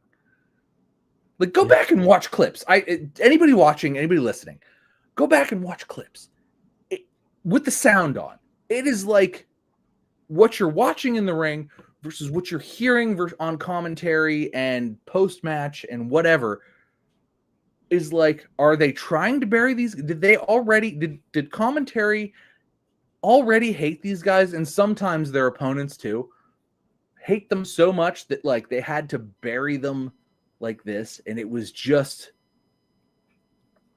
Like, go back and watch clips. Anybody watching, anybody listening, go back and watch clips with the sound on. It is like what you're watching in the ring versus what you're hearing on commentary and post-match and whatever is like, are they trying to bury these? Did commentary already hate these guys? And sometimes their opponents too hate them so much that like they had to bury them like this. And it was just,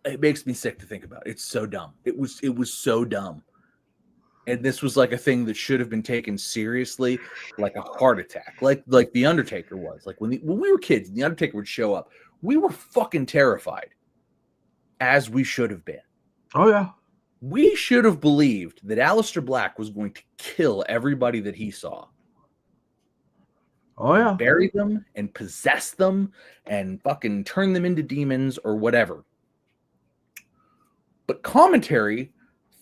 it makes me sick to think about. It's so dumb. It was so dumb. And this was like a thing that should have been taken seriously, like a heart attack, like the Undertaker was. Like when we were kids, and the Undertaker would show up, we were fucking terrified, as we should have been. Oh yeah, we should have believed that Aleister Black was going to kill everybody that he saw. Oh yeah, bury them and possess them and fucking turn them into demons or whatever. But commentary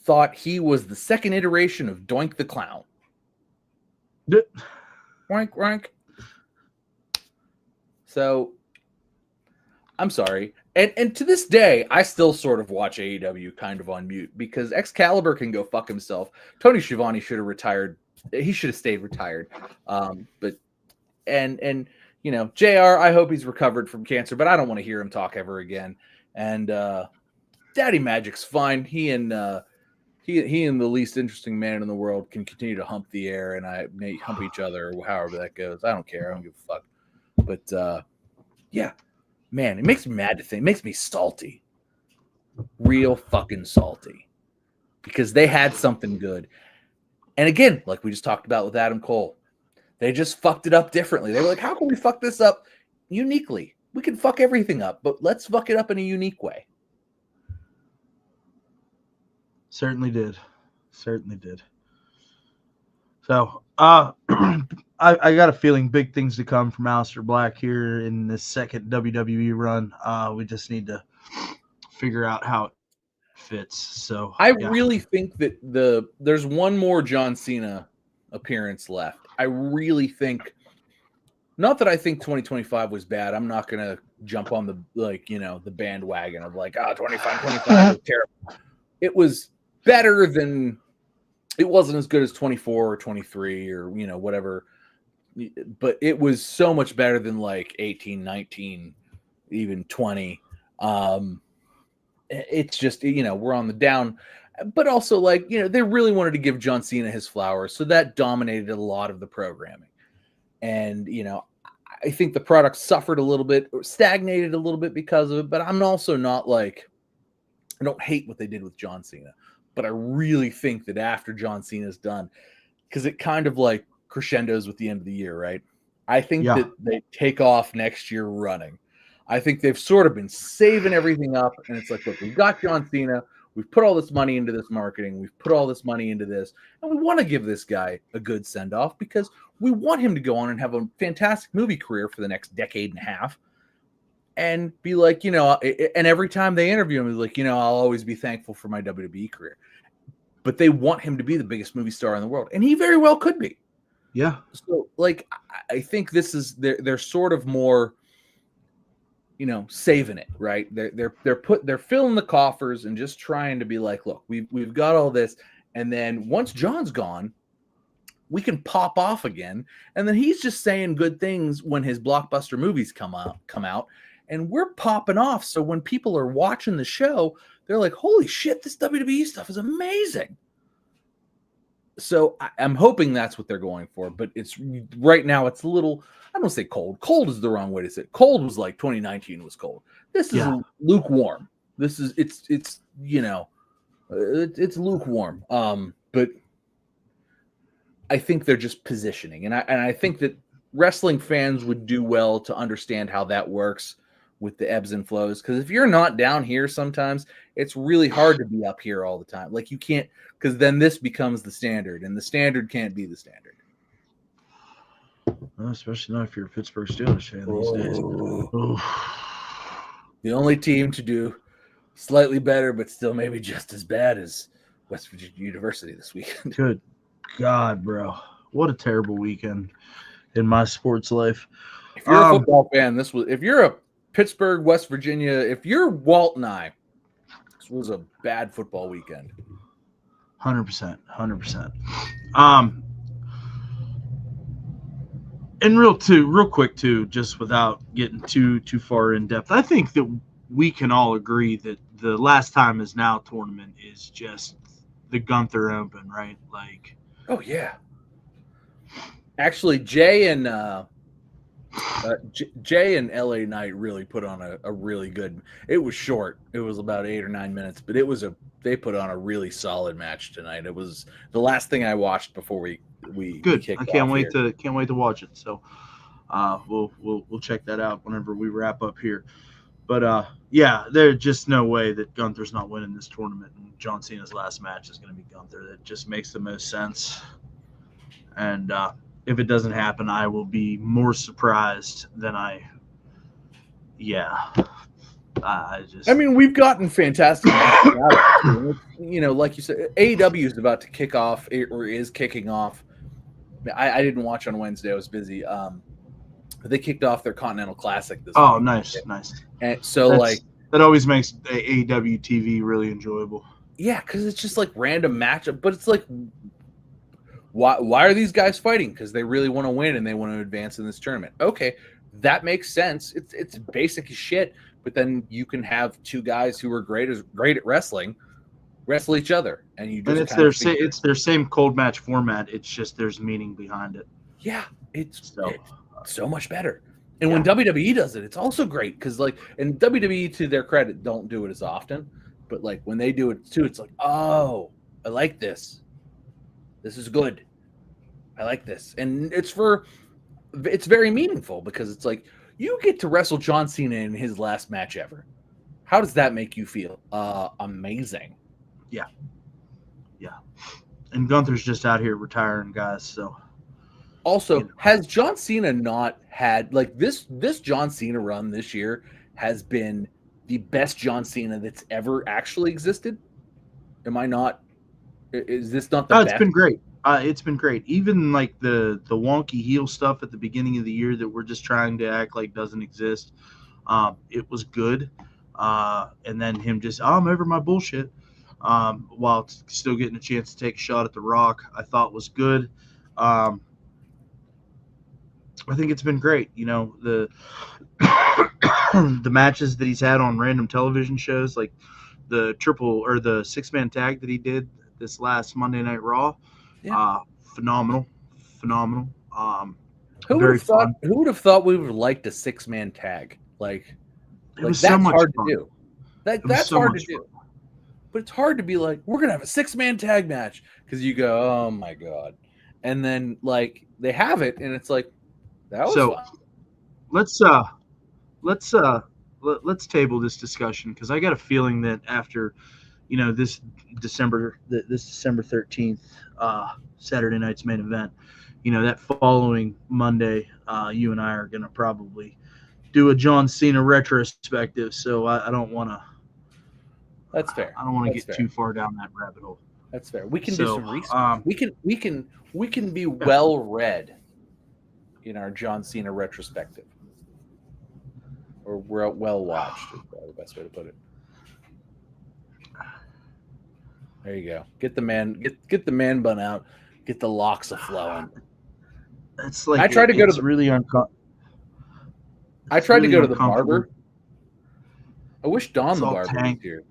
thought he was the second iteration of Doink the Clown. Rank, rank. So, I'm sorry. And to this day, I still sort of watch AEW kind of on mute because Excalibur can go fuck himself. Tony Schiavone should have retired. He should have stayed retired. But you know, JR, I hope he's recovered from cancer, but I don't want to hear him talk ever again. And Daddy Magic's fine. He and the least interesting man in the world can continue to hump the air, and I may hump each other or however that goes. I don't care. I don't give a fuck. But yeah, man, it makes me mad to think. It makes me salty, real fucking salty, because they had something good. And again, like we just talked about with Adam Cole, they just fucked it up differently. They were like, how can we fuck this up uniquely? We can fuck everything up, but let's fuck it up in a unique way. Certainly did. So, I got a feeling big things to come from Aleister Black here in this second WWE run. We just need to figure out how it fits. So I really think that there's one more John Cena appearance left. I really think, not that I think 2025 was bad. I'm not gonna jump on the bandwagon of like, 25 was terrible. It was better than, it wasn't as good as 24 or 23 or whatever, but it was so much better than like 18, 19, even 20. It's just, we're on the down, but also like, they really wanted to give John Cena his flowers, so that dominated a lot of the programming. And I think the product suffered a little bit or stagnated a little bit because of it, but I'm also not like, I don't hate what they did with John Cena. But I really think that after John Cena's done, because it kind of like crescendos with the end of the year, right? I think that they take off next year running. I think they've sort of been saving everything up. And it's like, look, we've got John Cena. We've put all this money into this marketing. We've put all this money into this. And we want to give this guy a good send-off because we want him to go on and have a fantastic movie career for the next decade and a half. And be like, and every time they interview him, he's like, I'll always be thankful for my WWE career. But they want him to be the biggest movie star in the world. And he very well could be. Yeah. So, like, I think this is, they're sort of more, saving it, right? They're filling the coffers and just trying to be like, look, we've got all this. And then once John's gone, we can pop off again. And then he's just saying good things when his blockbuster movies come out. And we're popping off. So when people are watching the show, they're like, holy shit, this WWE stuff is amazing. So I'm hoping that's what they're going for, but it's right now it's a little, I don't say cold. Cold is the wrong way to say it. Cold was like 2019 was cold. This is lukewarm. This is it's it's lukewarm. But I think they're just positioning, and I think that wrestling fans would do well to understand how that works with the ebbs and flows. Because if you're not down here, sometimes it's really hard to be up here all the time. Like you can't, because then this becomes the standard, and the standard can't be the standard. Well, especially not if you're a Pittsburgh Steelers fan these days. The only team to do slightly better, but still maybe just as bad as West Virginia University this weekend. Good God, bro. What a terrible weekend in my sports life. If you're a football fan, if you're a Pittsburgh, West Virginia, if you're Walt and I, this was a bad football weekend. 100%. And real quick too, just without getting too far in depth, I think that we can all agree that the Last Time Is Now tournament is just the Gunther Open, right? Like, oh yeah. Actually, Jay and LA Knight really put on a really good. It was short. It was about 8 or 9 minutes, but they put on a really solid match tonight. It was the last thing I watched before we good. kicked I can't off wait here. to watch it. So we'll check that out whenever we wrap up here. But yeah, there's just no way that Gunther's not winning this tournament, and John Cena's last match is going to be Gunther. That just makes the most sense. And if it doesn't happen, I will be more surprised than I. Yeah, I mean, we've gotten fantastic matches out of it. You know, like you said, AEW is about to kick off or is kicking off. I didn't watch on Wednesday; I was busy. But they kicked off their Continental Classic this week. Oh, nice. And so, that always makes AEW TV really enjoyable. Yeah, because it's just like random matchup, but it's like, why are these guys fighting? Because they really want to win and they want to advance in this tournament. Okay, that makes sense. It's basic as shit. But then you can have two guys who are great at wrestling wrestle each other, and you just it's their same cold match format. It's just there's meaning behind it. Yeah, it's so much better. And when WWE does it, it's also great because and WWE, to their credit, don't do it as often. But like when they do it too, it's like, oh, I like this. This is good. I like this. And it's very meaningful because it's like you get to wrestle John Cena in his last match ever. How does that make you feel? Amazing. Yeah. And Gunther's just out here retiring guys, so. Also, has John Cena not had this John Cena run this year has been the best John Cena that's ever actually existed? Am I not? Is this not the best? It's been great. It's been great. Even like the wonky heel stuff at the beginning of the year that we're just trying to act like doesn't exist. It was good. And then him just, I'm over my bullshit. While still getting a chance to take a shot at The Rock, I thought was good. I think it's been great. You know, the the matches that he's had on random television shows, like the 6-man tag that he did this last Monday Night Raw. Yeah. Phenomenal. Who would have thought we would have liked a 6-man tag? That's so much hard fun. to do. That's hard to do. But it's hard to be like, we're gonna have a 6-man tag match because you go, oh my god, and then they have it, and it's like that was fun. Let's table this discussion because I got a feeling that after, this December 13th, Saturday night's main event, that following Monday, you and I are gonna probably do a John Cena retrospective. So I don't want to. That's fair. I don't want to get too far down that rabbit hole. That's fair. We can do some research. We can be well read in our John Cena retrospective, or we're well watched. Is probably the best way to put it. There you go. Get the man bun out. Get the locks a flowing. It's like I tried to go to the barber. I wish Don the barber was here.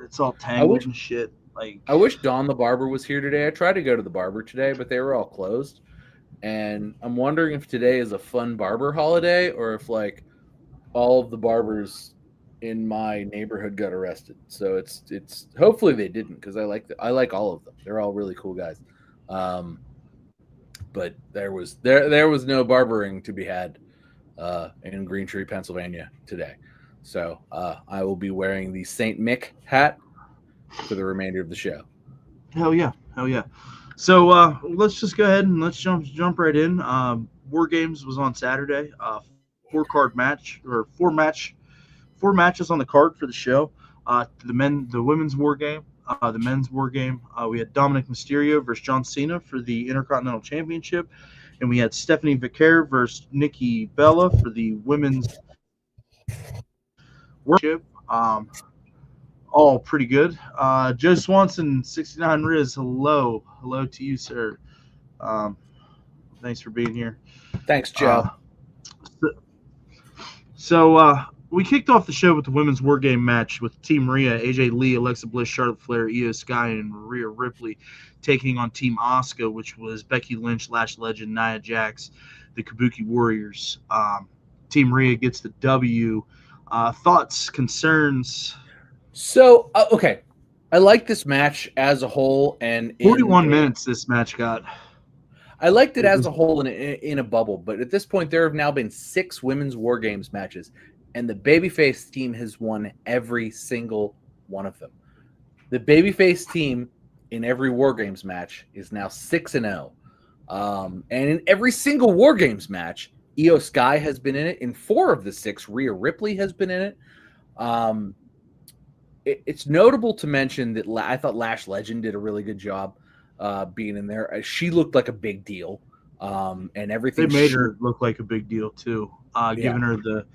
It's all tangled wish- and shit. Like, I wish Dawn the barber was here today. I tried to go to the barber today, but they were all closed. And I'm wondering if today is a fun barber holiday or if like all of the barbers in my neighborhood got arrested. So it's hopefully they didn't because I like all of them. They're all really cool guys. But there was no barbering to be had in Green Tree, Pennsylvania today. So I will be wearing the Saint Mick hat for the remainder of the show. hell yeah. So let's just go ahead and let's jump right in. Wargames was on Saturday. Four matches on the card for the show. The women's war game, the men's war game. We had Dominic Mysterio versus John Cena for the Intercontinental Championship, and we had Stephanie Vicaire versus Nikki Bella for the women's worship. All pretty good. Joe Swanson, 69 Riz. Hello to you, sir. Thanks for being here. Thanks, Joe. So we kicked off the show with the women's war game match with Team Rhea, AJ Lee, Alexa Bliss, Charlotte Flair, Io Sky, and Rhea Ripley taking on Team Asuka, which was Becky Lynch, Lash Legend, Nia Jax, the Kabuki Warriors. Team Rhea gets the W. Thoughts, concerns? So okay, I like this match as a whole, and 41 minutes this match got. I liked it as a whole in a bubble, but at this point, there have now been 6 women's War Games matches, and the babyface team has won every single one of them. The babyface team in every War Games match is now 6-0, and in every single War Games match, Io Sky has been in it. In 4 of the 6, Rhea Ripley has been in it. It's notable to mention that I thought Lash Legend did a really good job being in there. She looked like a big deal, and everything. They made her look like a big deal too, giving her the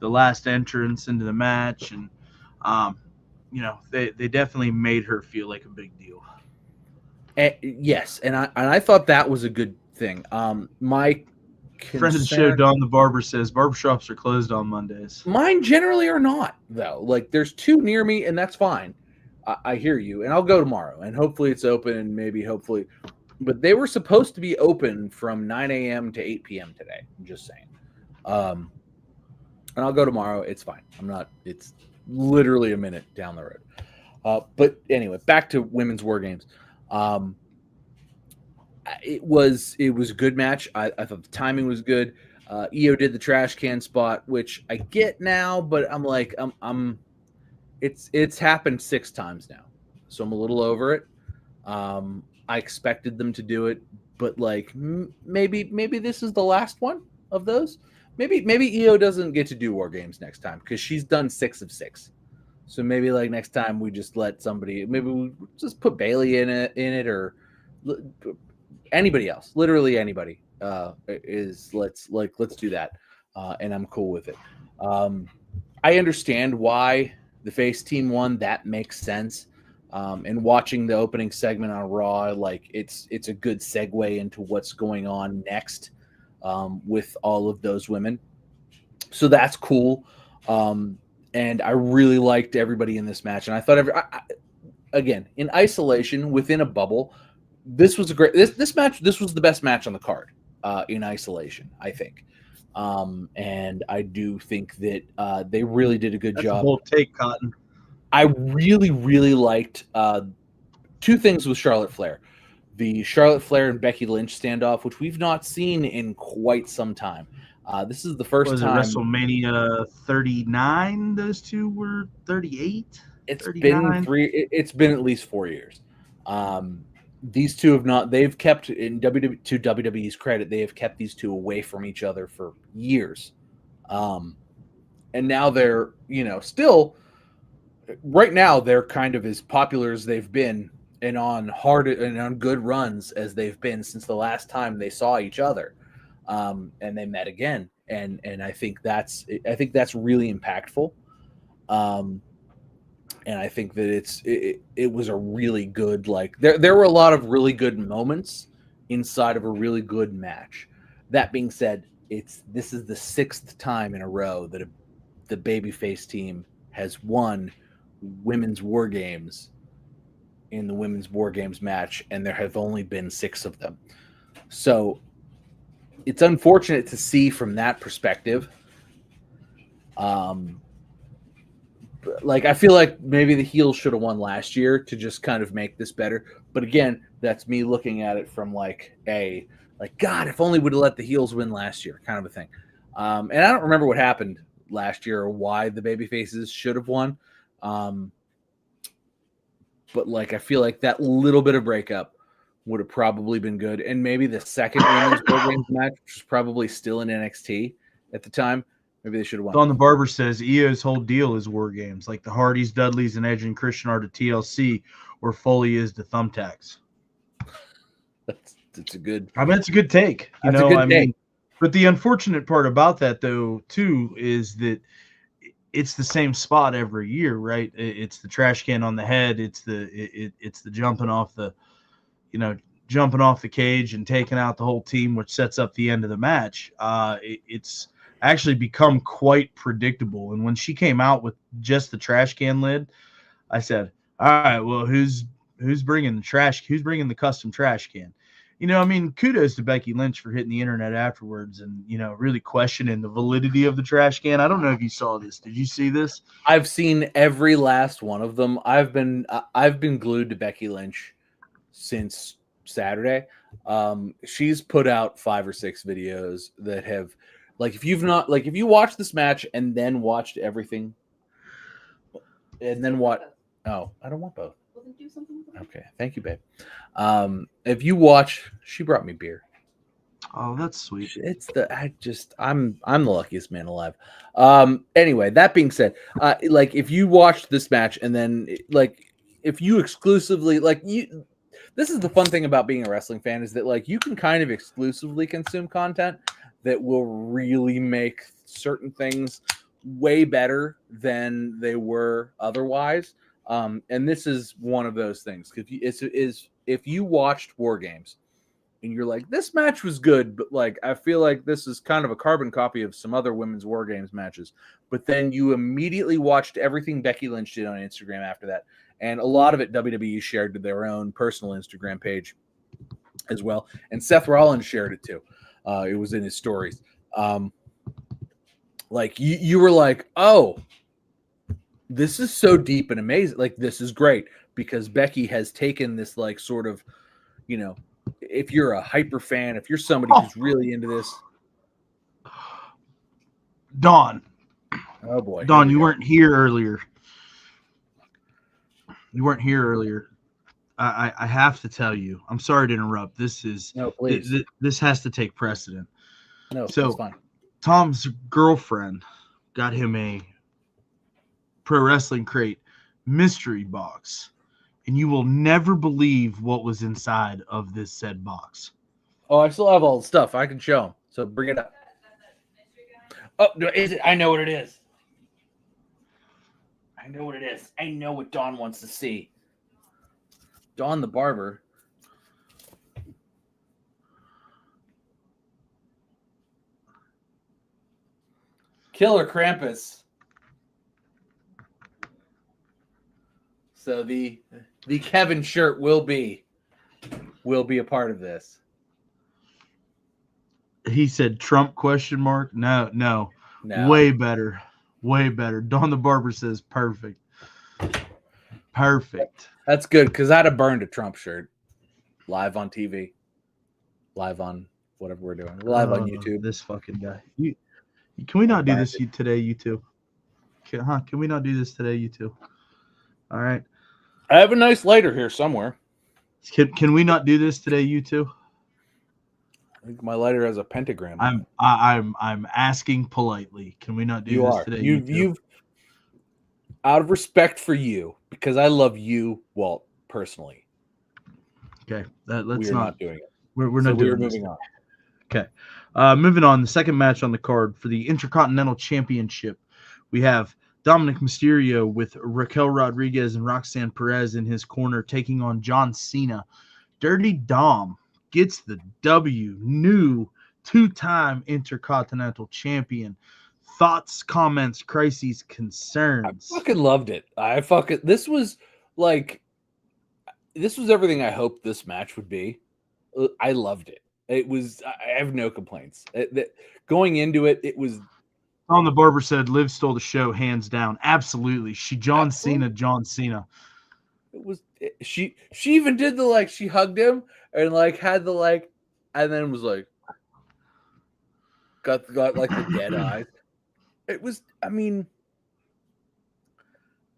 last entrance into the match, and they definitely made her feel like a big deal. Yes, and I thought that was a good thing. My friend of the show, Don the Barber, says barbershops are closed on Mondays. Mine generally are not, though. Like, there's 2 near me, and that's fine. I hear you, and I'll go tomorrow, and hopefully it's open, and hopefully. But they were supposed to be open from 9 a.m. to 8 p.m. today. I'm just saying. And I'll go tomorrow. It's fine. It's literally a minute down the road. But anyway, back to women's War Games. It was a good match. I thought the timing was good. Io did the trash can spot, which I get now, but I'm like, it's happened 6 times now, so I'm a little over it. I expected them to do it, but like maybe this is the last one of those. Maybe Io doesn't get to do War Games next time because she's done 6 of 6. So maybe like next time we just let somebody. Maybe we just put Bailey in it or anybody else. Literally anybody let's do that, and I'm cool with it. I understand why the face team won. That makes sense. And watching the opening segment on Raw, like it's a good segue into what's going on next with all of those women. So that's cool. And I really liked everybody in this match. And I thought again, in isolation, within a bubble, this was a great this match. This was the best match on the card in isolation, I think. And I do think that they really did a good job. A bold take, Cotton. I really, really liked 2 things with Charlotte Flair. The Charlotte Flair and Becky Lynch standoff, which we've not seen in quite some time. This is the first time. WrestleMania 39? Those 2 were 38? It's 39? been 3. It's been at least 4 years. These 2 have not. They've kept, to WWE's credit, they have kept these 2 away from each other for years. And now they're, still. Right now, they're kind of as popular as they've been and on good runs as they've been since the last time they saw each other, and they met again. And I think that's really impactful. And I think that it was a really good, like there were a lot of really good moments inside of a really good match. That being said, this is the 6th time in a row that the babyface team has won women's war games in the women's war games match, and there have only been 6 of them. So it's unfortunate to see from that perspective. Like, I feel like maybe the heels should have won last year to just kind of make this better. But again, that's me looking at it from like God, if only would have let the heels win last year, kind of a thing. And I don't remember what happened last year or why the baby faces should have won. But like, I feel like that little bit of breakup would have probably been good. And maybe the second women's War Games match, which was probably still in NXT at the time, maybe they should have won. Don the Barber says EO's whole deal is War Games, like the Hardys, Dudleys, and Edge and Christian are to TLC, where Foley is to Thumbtacks. That's a good. I mean, it's a good take. You That's know, a good I mean, take. but the unfortunate part about that, though, too, is that it's the same spot every year, right? It's the trash can on the head. It's the jumping off the, jumping off the cage and taking out the whole team, which sets up the end of the match. It's actually become quite predictable. And when she came out with just the trash can lid, I said, all right, well, who's bringing the trash? Who's bringing the custom trash can? I mean, kudos to Becky Lynch for hitting the internet afterwards and, really questioning the validity of the trash can. I don't know if you saw this. Did you see this? I've seen every last one of them. I've been glued to Becky Lynch since Saturday. She's put out 5 or 6 videos that have, like, if you watch this match and then watched everything and then what? Oh, I don't want both. Do something with them. Okay, thank you, babe. If you watch, she brought me beer. Oh, that's sweet. I'm the luckiest man alive. Anyway, that being said, like, if you watched this match and then, like, if you exclusively, like, this is the fun thing about being a wrestling fan, is that, like, you can kind of exclusively consume content that will really make certain things way better than they were otherwise. And this is one of those things. If you watched War Games and you're like, this match was good, but, like, I feel like this is kind of a carbon copy of some other women's War Games matches, but then you immediately watched everything Becky Lynch did on Instagram after that, and a lot of it WWE shared to their own personal Instagram page as well, and Seth Rollins shared it too. It was in his stories. Like, you were like, oh, this is so deep and amazing. Like, this is great because Becky has taken this, like, sort of, if you're a hyper fan, if you're somebody who's really into this. Dawn. Oh, boy. Dawn, you weren't here earlier. I have to tell you. I'm sorry to interrupt. No, please. This has to take precedent. No, so it's fine. Tom's girlfriend got him a Pro Wrestling Crate mystery box, and you will never believe what was inside of this said box. Oh, I still have all the stuff. I can show him. So bring it up. Oh, is it? I know what it is. I know what Dawn wants to see. Dawn the Barber. Killer Krampus. So the Kevin shirt will be a part of this. He said Trump ? No. Way better. Dawn the Barber says perfect. That's good, because I'd have burned a Trump shirt live on TV, live on whatever we're doing, live on YouTube. This fucking guy. Can we not do this today, you two? Can we not do this today, you two? All right. I have a nice lighter here somewhere. Can we not do this today, you two? I think my lighter has a pentagram. I'm asking politely. Can we not do this today? You've out of respect for you, because I love you, Walt, personally. Okay, we're not doing it. We're not doing moving on. Okay, moving on. The second match on the card for the Intercontinental Championship, we have Dominic Mysterio with Raquel Rodriguez and Roxanne Perez in his corner, taking on John Cena. Dirty Dom gets the W, new 2-time Intercontinental Champion Thoughts, comments, crises, I concerns. fucking loved it. This was everything I hoped this match would be. I loved it. I have no complaints. Going into it, it was On the Barber said Liv stole the show hands down. Absolutely. She John Cena. she even did the she hugged him and had the and then was like got the dead eyes. It was, I mean,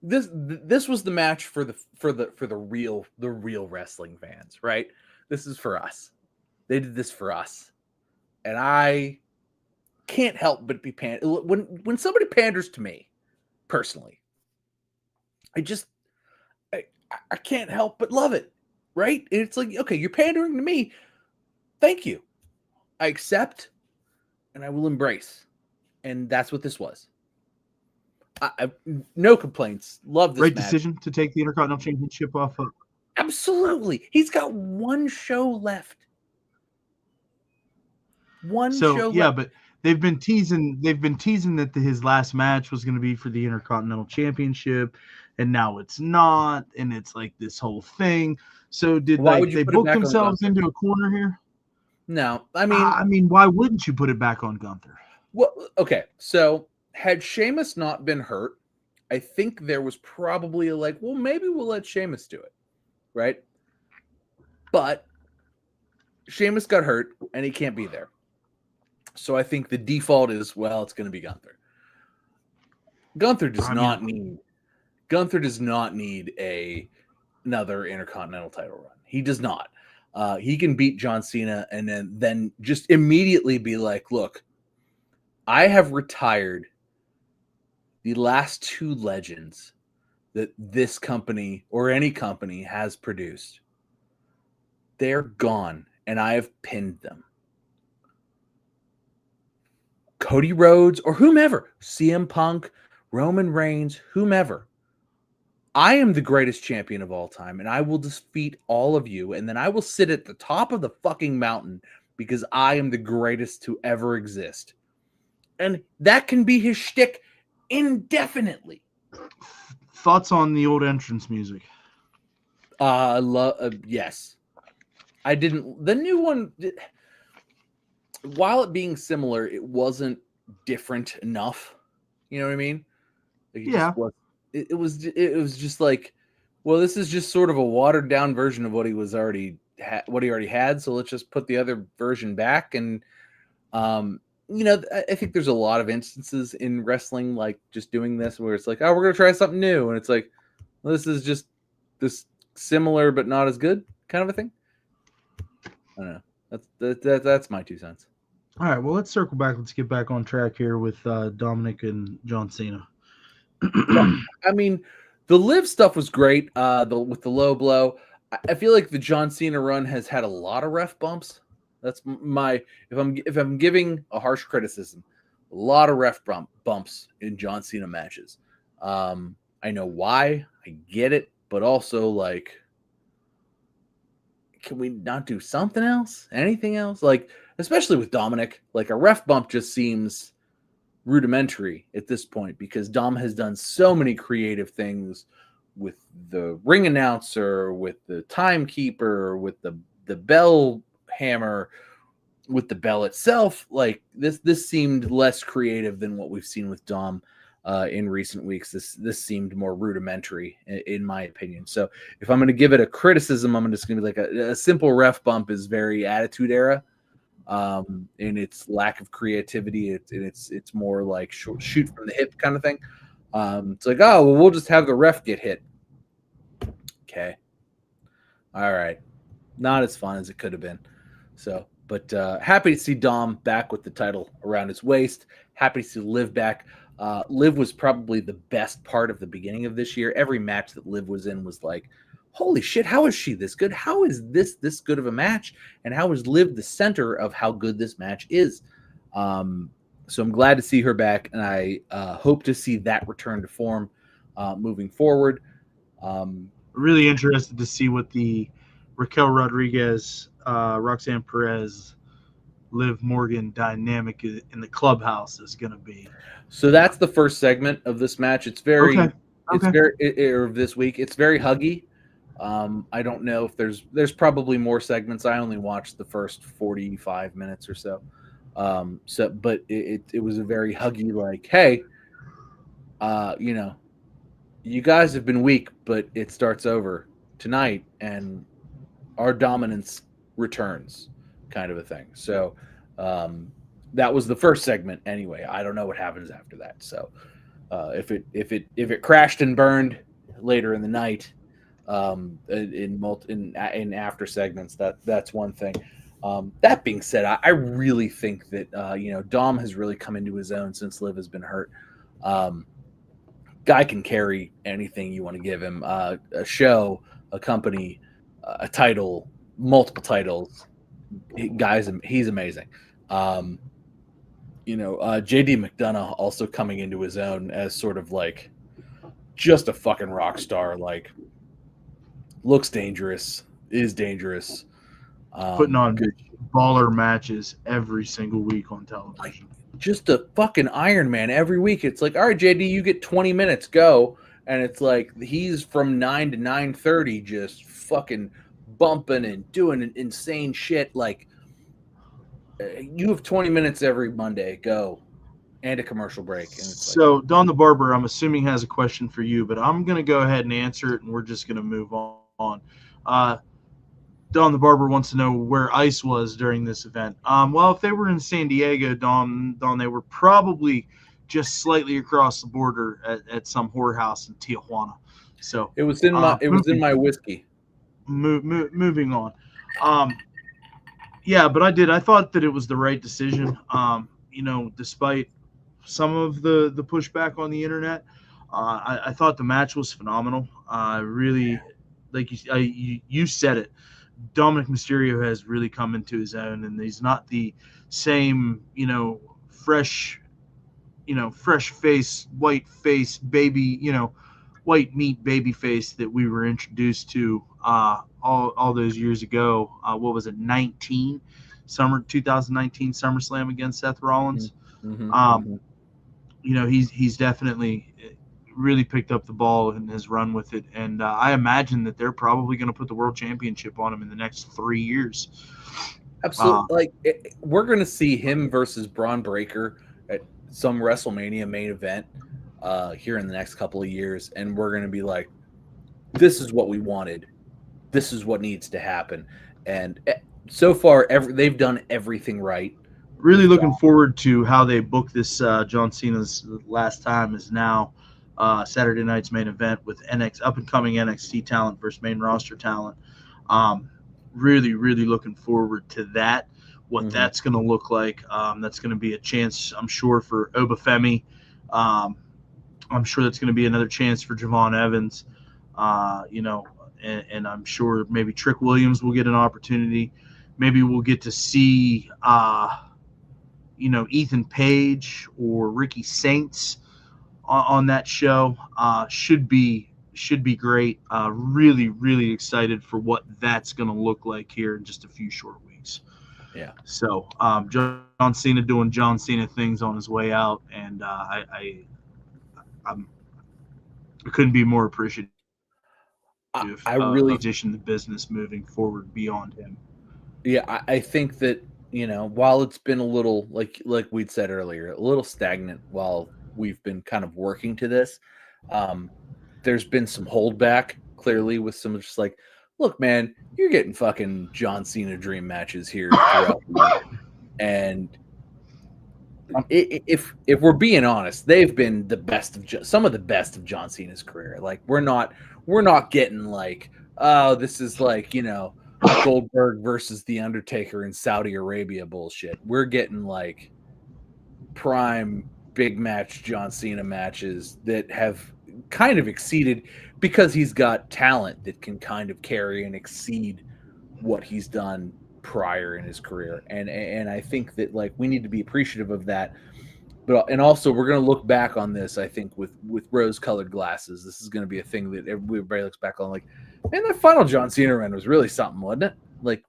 this was the match for the real wrestling fans, right? This is for us. They did this for us, and I can't help but be when somebody panders to me personally. I can't help but love it, right? It's like, okay, you're pandering to me. Thank you. I accept, and I will embrace, and that's what this was. I no complaints. Love this Right match. decision to take the Intercontinental Championship off of. Absolutely. He's got one show left. But they've been teasing that his last match was going to be for the Intercontinental Championship, and now it's not, and it's like this whole thing. So did they book themselves into a corner here? No, I mean, why wouldn't you put it back on Gunther? Well, okay, so had Sheamus not been hurt, I think there was probably maybe we'll let Sheamus do it, right? But Sheamus got hurt, and he can't be there. So I think the default is, it's going to be Gunther. Gunther does not need another Intercontinental title run. He does not. He can beat John Cena and then just immediately be like, look, I have retired the last two legends that this company or any company has produced. They're gone, and I have pinned them. Cody Rhodes or whomever, CM Punk, Roman Reigns, whomever. I am the greatest champion of all time, and I will defeat all of you, and then I will sit at the top of the fucking mountain because I am the greatest to ever exist. And that can be his shtick indefinitely. Thoughts on the old entrance music? Yes. I didn't. The new one, while it being similar, it wasn't different enough. You know what I mean? It was just like, well, this is just sort of a watered down version of what he already had. So let's just put the other version back. And I think there's a lot of instances in wrestling like just doing this where it's like, oh, we're gonna try something new, and it's like, well, this is just this similar but not as good kind of a thing. I don't know. That's my 2 cents. All right, well, let's circle back. Let's get back on track here with Dominic and John Cena. I mean, the Liv stuff was great. With the low blow, I feel like the John Cena run has had a lot of ref bumps. That's if I'm giving a harsh criticism, a lot of ref bumps in John Cena matches. I know why, I get it, but also can we not do something else? Anything else? Especially with Dominic, a ref bump just seems rudimentary at this point because Dom has done so many creative things with the ring announcer, with the timekeeper, with the bell hammer, with the bell itself. This seemed less creative than what we've seen with Dom in recent weeks. This seemed more rudimentary in my opinion. So if I'm going to give it a criticism, I'm just going to be a simple ref bump is very Attitude Era. In its lack of creativity, it's more like shoot from the hip kind of thing. It's like, oh, well, we'll just have the ref get hit. Okay. All right. Not as fun as it could have been. So, but happy to see Dom back with the title around his waist. Happy to see Liv back. Liv was probably the best part of the beginning of this year. Every match that Liv was in was like, holy shit, how is she this good? How is this good of a match? And how is Liv the center of how good this match is? So I'm glad to see her back, and I hope to see that return to form moving forward. Really interested to see what the Raquel Rodriguez, Roxanne Perez Liv Morgan dynamic in the clubhouse is going to be. So that's the first segment of this match. It's very, Okay. it's very, or this week. It's very huggy. I don't know if there's probably more segments. I only watched the first 45 minutes or so. But it was a very huggy, like, hey, you know, you guys have been weak, but it starts over tonight, and our dominance returns, kind of a thing. So that was the first segment. Anyway, I don't know what happens after that. So if it crashed and burned later in the night, in after segments, that's one thing. That being said, I really think that Dom has really come into his own since Liv has been hurt. Guy can carry anything you want to give him. A show, a company, a title, multiple titles. He's amazing. JD McDonough also coming into his own as sort of like just a fucking rock star. Like, looks dangerous, is dangerous. Putting on good baller matches every single week on television. Just a fucking Iron Man every week. It's like, all right, JD, you get 20 minutes, go. And it's like he's from 9 to 9:30 just fucking bumping and doing insane shit. Like, you have 20 minutes every Monday, go. And a commercial break. And it's so Don the Barber, I'm assuming, has a question for you, but I'm going to go ahead and answer it, and we're just going to move on. Don the Barber wants to know where ICE was during this event. Well, if they were in San Diego, Don, they were probably just slightly across the border at some whorehouse in Tijuana. So it was in my whiskey. Moving on. Yeah, but I thought that it was the right decision. Despite some of the pushback on the internet, I thought the match was phenomenal. Really, like you said it. Dominic Mysterio has really come into his own, and he's not the same, fresh face, white face, baby, white meat baby face that we were introduced to all those years ago. What was it, 2019 SummerSlam against Seth Rollins? Mm-hmm. He's definitely really picked up the ball and has run with it, and I imagine that they're probably going to put the world championship on him in the next 3 years. Absolutely. We're going to see him versus Braun Breaker at some WrestleMania main event here in the next couple of years, and we're going to be like, this is what we wanted, this is what needs to happen. And so far they've done everything right. Really looking forward to how they book this. John Cena's last time is now Saturday night's main event with up and coming NXT talent versus main roster talent. Really looking forward to that. What that's going to look like. That's going to be a chance, I'm sure, for Obafemi. I'm sure that's going to be another chance for Javon Evans. And I'm sure maybe Trick Williams will get an opportunity. Maybe we'll get to see Ethan Page or Ricky Saints on that show. Should be great. Really excited for what that's going to look like here in just a few short weeks. Yeah. So John Cena doing John Cena things on his way out, and I couldn't be more appreciative. I really position the business moving forward beyond him. Yeah, I think that while it's been a little like we'd said earlier, a little stagnant while we've been kind of working to this. There's been some holdback, clearly, with some just like, look, man, you're getting fucking John Cena dream matches here throughout the week. And if we're being honest, they've been some of the best of John Cena's career. Like, we're not getting like, oh, this is like, Goldberg versus The Undertaker in Saudi Arabia bullshit. We're getting like prime big match John Cena matches that have kind of exceeded, because he's got talent that can kind of carry and exceed what he's done prior in his career. And I think that like we need to be appreciative of that. And also we're going to look back on this, I think, with rose-colored glasses. This is going to be a thing that everybody looks back on like, man, that final John Cena run was really something, wasn't it? Like,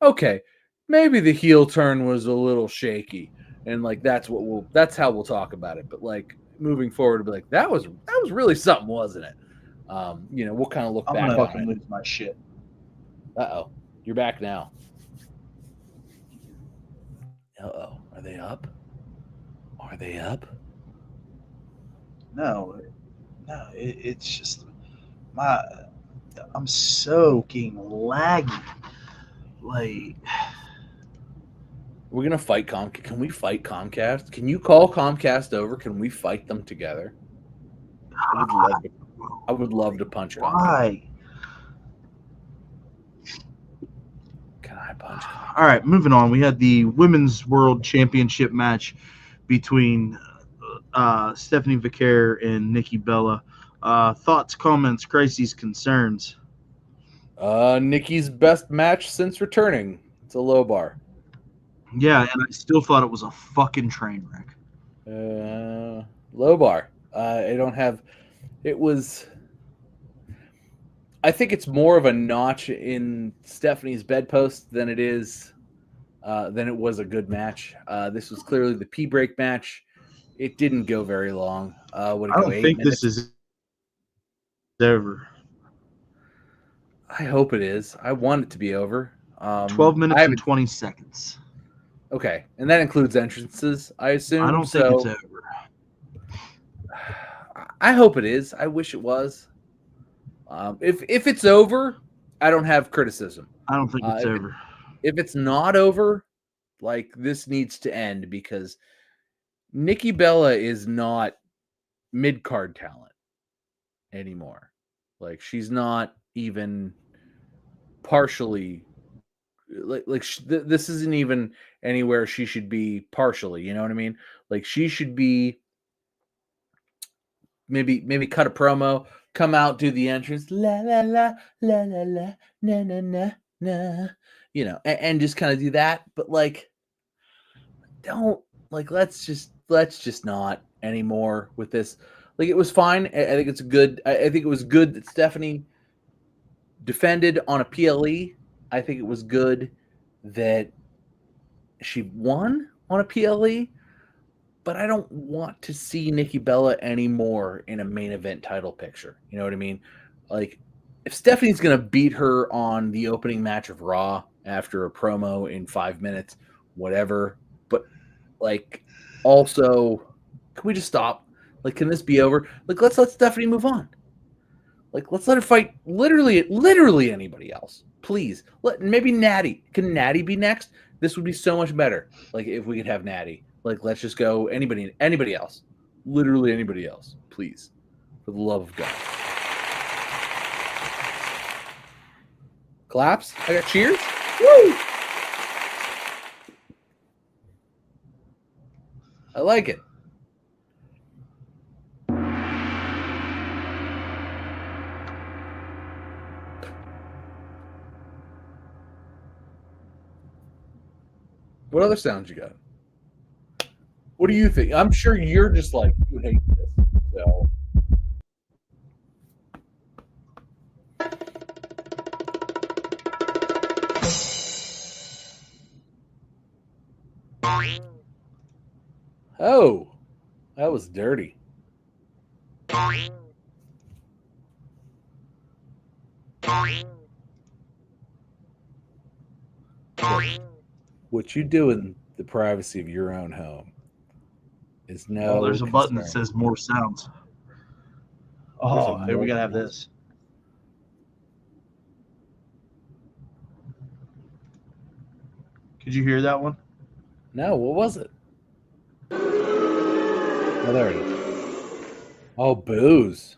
okay, maybe the heel turn was a little shaky, and like that's how we'll talk about it. But like moving forward, it'll be like that was really something, wasn't it? We'll kind of look I'm back gonna on fucking it. lose my shit. Uh-oh, you're back now. Uh-oh, are they up? Are they up? No, it's just I'm soaking laggy. Like, We're gonna fight Comcast. Can we fight Comcast? Can you call Comcast over? Can we fight them together? I would love to punch Comcast. why? Can I punch Comcast? All right, moving on. We had the Women's World Championship match between Stephanie Vicaire and Nikki Bella. Thoughts, comments, crises, concerns. Nikki's best match since returning. It's a low bar. Yeah, and I still thought it was a fucking train wreck. Low bar. I don't have. It was. I think it's more of a notch in Stephanie's bedpost than it is. Than it was a good match. This was clearly the pee break match. It didn't go very long. I don't think this is over. I hope it is. I want it to be over. 12 minutes and 20 seconds. Okay, and that includes entrances, I assume. I don't think it's over. I hope it is. I wish it was. If it's over, I don't have criticism. I don't think it's over. If it's not over, like this needs to end because Nikki Bella is not mid-card talent anymore. Like she's not even partially this isn't even anywhere she should be partially, you know what I mean? Like she should be maybe cut a promo, come out, do the entrance, la la la la la la na na na na, and just kind of do that. But like, don't like let's just not anymore with this. Like it was fine. I think it's good. I think it was good that Stephanie defended on a PLE. I think it was good that she won on a PLE. But I don't want to see Nikki Bella anymore in a main event title picture. You know what I mean? Like, if Stephanie's going to beat her on the opening match of Raw after a promo in 5 minutes, whatever. But, like, also, can we just stop? Like, can this be over? Like, let's let Stephanie move on. Like, let's let her fight literally anybody else. Please. Maybe Natty. Can Natty be next? This would be so much better. Like, if we could have Natty. Like, let's just go anybody else. Literally anybody else. Please. For the love of God. Claps. I got cheers. Woo! I like it. What other sounds you got? What do you think? I'm sure you're just like, you hate this. So. Oh, that was dirty. What you do in the privacy of your own home is no. Oh, there's a button that says more sounds. Oh, here we gotta have this. Could you hear that one? No, what was it? Oh, there it is. Oh, booze.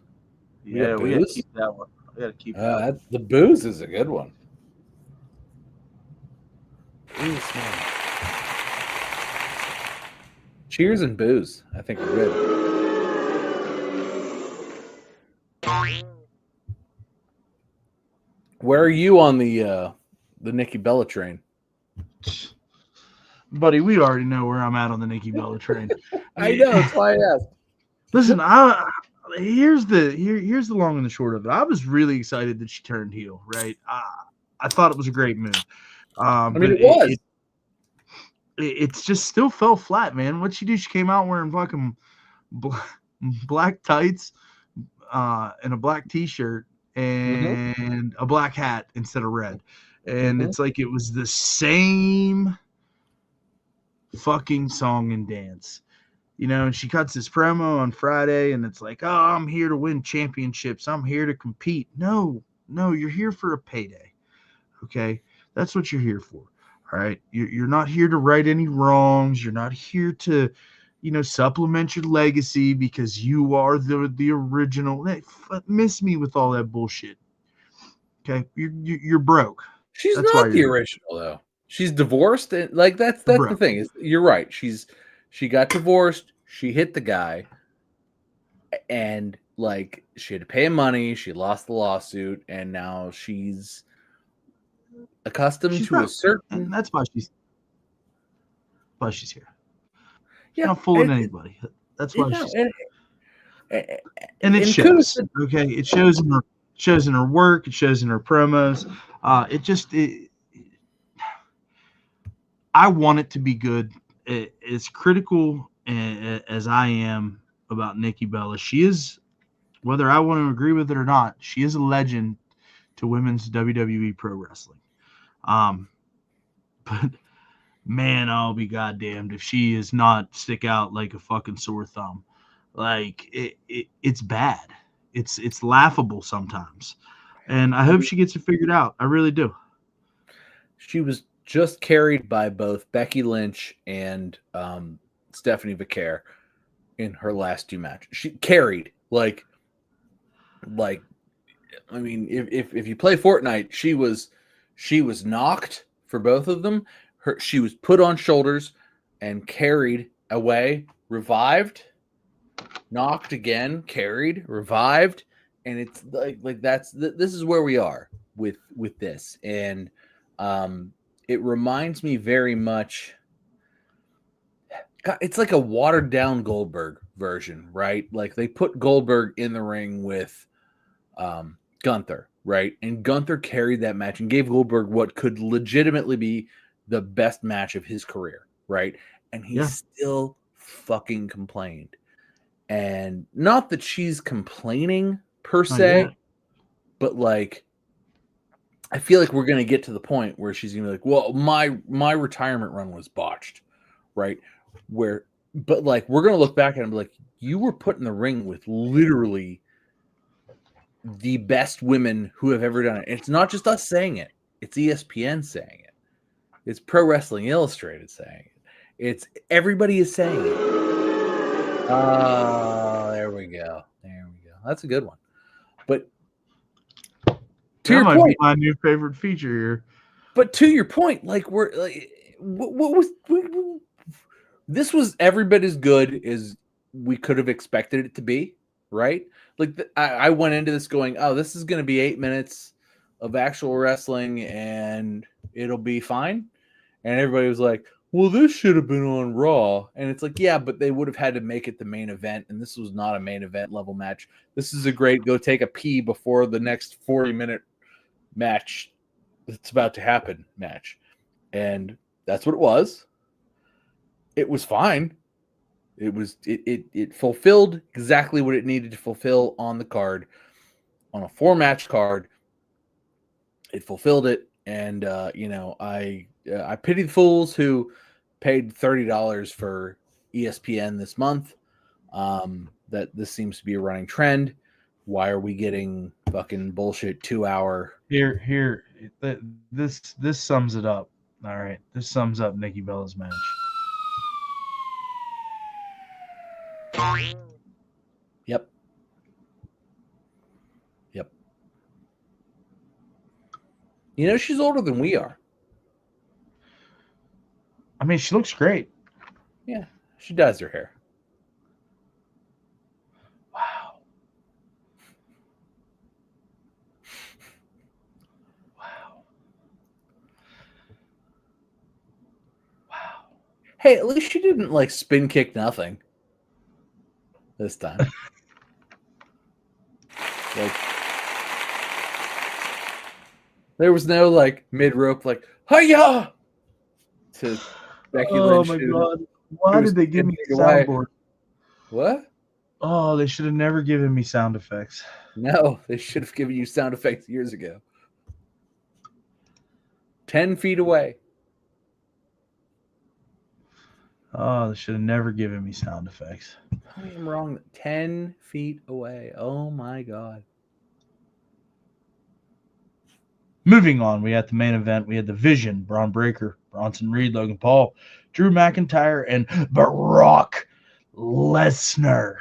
Yeah, we gotta keep that one. We gotta keep that. The booze is a good one. Booze, man. Cheers and booze, I think, are good. Where are you on the Nikki Bella train? Buddy, we already know where I'm at on the Nikki Bella train. I know, that's why I asked. Listen, here's the long and the short of it. I was really excited that she turned heel, right? I thought it was a great move. I mean, it was. it's just still fell flat, man. What'd she do? She came out wearing fucking black tights, and a black t-shirt and a black hat instead of red. And it's like it was the same fucking song and dance. And she cuts this promo on Friday, and it's like, oh, I'm here to win championships. I'm here to compete. No, you're here for a payday. Okay? That's what you're here for. All right? You're not here to right any wrongs. You're not here to, supplement your legacy because you are the original. Hey, miss me with all that bullshit. Okay? You're broke. She's That's not the original, though. She's divorced, and like that's the thing. You're right. She got divorced. She hit the guy, and like she had to pay him money. She lost the lawsuit, and now she's accustomed to a certain. And that's why she's here. Yeah, not fooling anybody. That's why she's. And it shows. Okay, it shows in her work. It shows in her promos. I want it to be good. As critical as I am about Nikki Bella, she is, whether I want to agree with it or not, she is a legend to women's WWE pro wrestling. But man, I'll be goddamned if she is not stick out like a fucking sore thumb. Like it's bad. It's laughable sometimes, and I hope she gets it figured out. I really do. She was just carried by both Becky Lynch and Stephanie Vicaire in her last two matches. She carried like I mean, if you play Fortnite, she was knocked for both of them. She was put on shoulders and carried away, revived, knocked again, carried, revived, and it's like this is where we are with this, and it reminds me very much. God, it's like a watered down Goldberg version, right? Like they put Goldberg in the ring with Gunther, right? And Gunther carried that match and gave Goldberg what could legitimately be the best match of his career, right? And he still fucking complained. And not that she's complaining per se, but like I feel like we're going to get to the point where she's going to be like, well, my retirement run was botched, right? But like, we're going to look back at it and be like, you were put in the ring with literally the best women who have ever done it. And it's not just us saying it. It's ESPN saying it. It's Pro Wrestling Illustrated saying it. It's everybody is saying it. Oh, there we go. That's a good one. But to your point, be my new favorite feature here. But to your point, like we're like, this was every bit as good as we could have expected it to be, right? Like I went into this going, oh, this is going to be 8 minutes of actual wrestling and it'll be fine. And everybody was like, well, this should have been on Raw. And it's like, yeah, but they would have had to make it the main event. And this was not a main event level match. This is a great go take a pee before the next 40-minute match that's about to happen match. And that's what it was. It was fine. It fulfilled exactly what it needed to fulfill on the card, on a 4-match card. It fulfilled it. And, I pity the fools who paid $30 for ESPN this month. That this seems to be a running trend. Why are we getting fucking bullshit 2-hour? Here, this sums it up. All right, this sums up Nikki Bella's match. Yep. She's older than we are. I mean, she looks great. Yeah, she dyes her hair. Wow. Hey, at least she didn't like spin kick nothing this time. Like, there was no like mid rope like hiya to Becky Oh Lynch. my who god! Why was did they give me 10 the feet away. soundboard? What? Oh, they should have never given me sound effects. No, they should have given you sound effects years ago. 10 feet away. Oh, they should have never given me sound effects. Tell me I'm wrong. 10 feet away. Oh my god. Moving on, we had the main event. We had the Vision, Braun Breaker, Bronson Reed, Logan Paul, Drew McIntyre, and Brock Lesnar.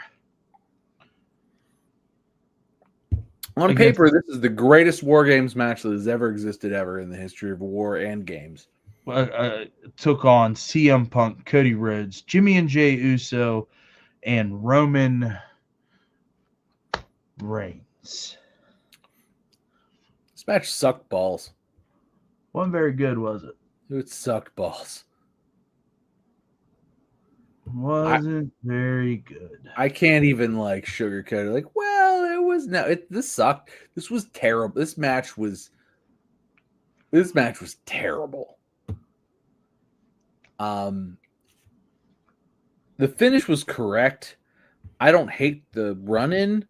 On Against- paper, this is the greatest War Games match that has ever existed ever in the history of war and games. Took on CM Punk, Cody Rhodes, Jimmy and Jay Uso, and Roman Reigns. This match sucked balls. Wasn't very good, was it? It sucked balls. Wasn't very good. I can't even like sugarcoat it. Like, well, it was no. This sucked. This was terrible. This match was terrible. The finish was correct. I don't hate the run-in.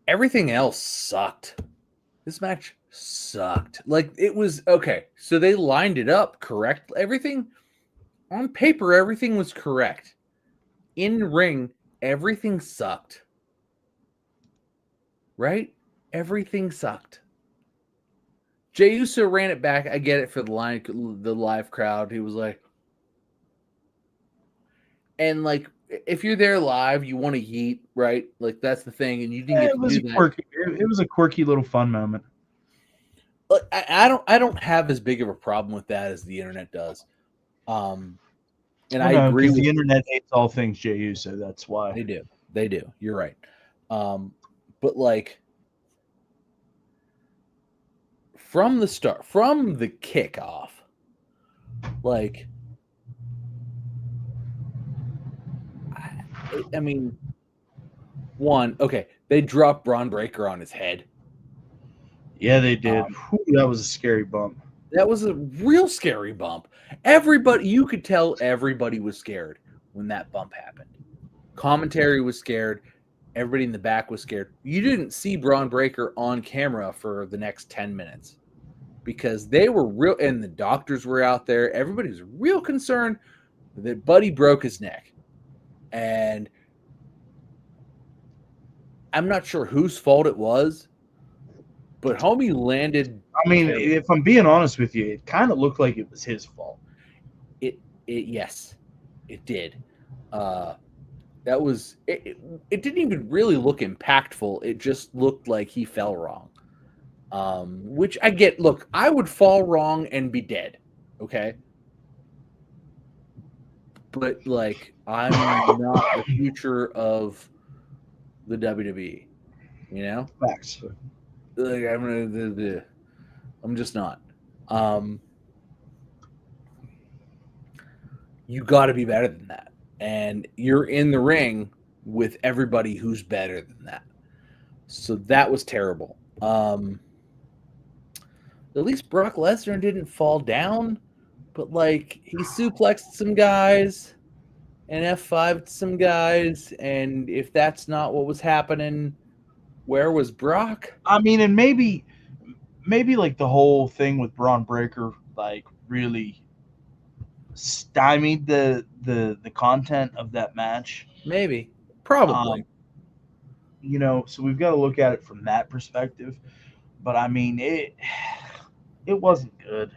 Everything else sucked. This match sucked. Like, it was okay. So they lined it up correct. Everything on paper, everything was correct. In ring, everything sucked. Right? Everything sucked. Jey Uso ran it back. I get it for the live crowd. He was like, and like, if you're there live, you want to yeet, right? Like, that's the thing, and you didn't get to do that. Quirky. It was a quirky little fun moment. I don't have as big of a problem with that as the internet does. And I agree with the internet hates all things Jey Uso. That's why they do. You're right. But like, from the start, from the kickoff, like, I mean, they dropped Braun Breaker on his head. Yeah, they did. That was a scary bump. That was a real scary bump. You could tell everybody was scared when that bump happened. Commentary was scared. Everybody in the back was scared. You didn't see Braun Breaker on camera for the next 10 minutes because they were real, and the doctors were out there. Everybody was real concerned that Buddy broke his neck. And I'm not sure whose fault it was, but homie landed. I mean, if I'm being honest with you, it kind of looked like it was his fault. Yes, it did. That was it. It didn't even really look impactful. It just looked like he fell wrong. Which I get. Look, I would fall wrong and be dead. Okay. But like, I'm not the future of the WWE. You know? Facts. Like, I'm just not. You got to be better than that. And you're in the ring with everybody who's better than that. So that was terrible. At least Brock Lesnar didn't fall down, but like, he suplexed some guys and F5'd some guys, and if that's not what was happening, where was Brock? I mean, and maybe like the whole thing with Braun Breaker like really stymied the content of that match. Maybe. Probably. So we've got to look at it from that perspective. But I mean, it wasn't good.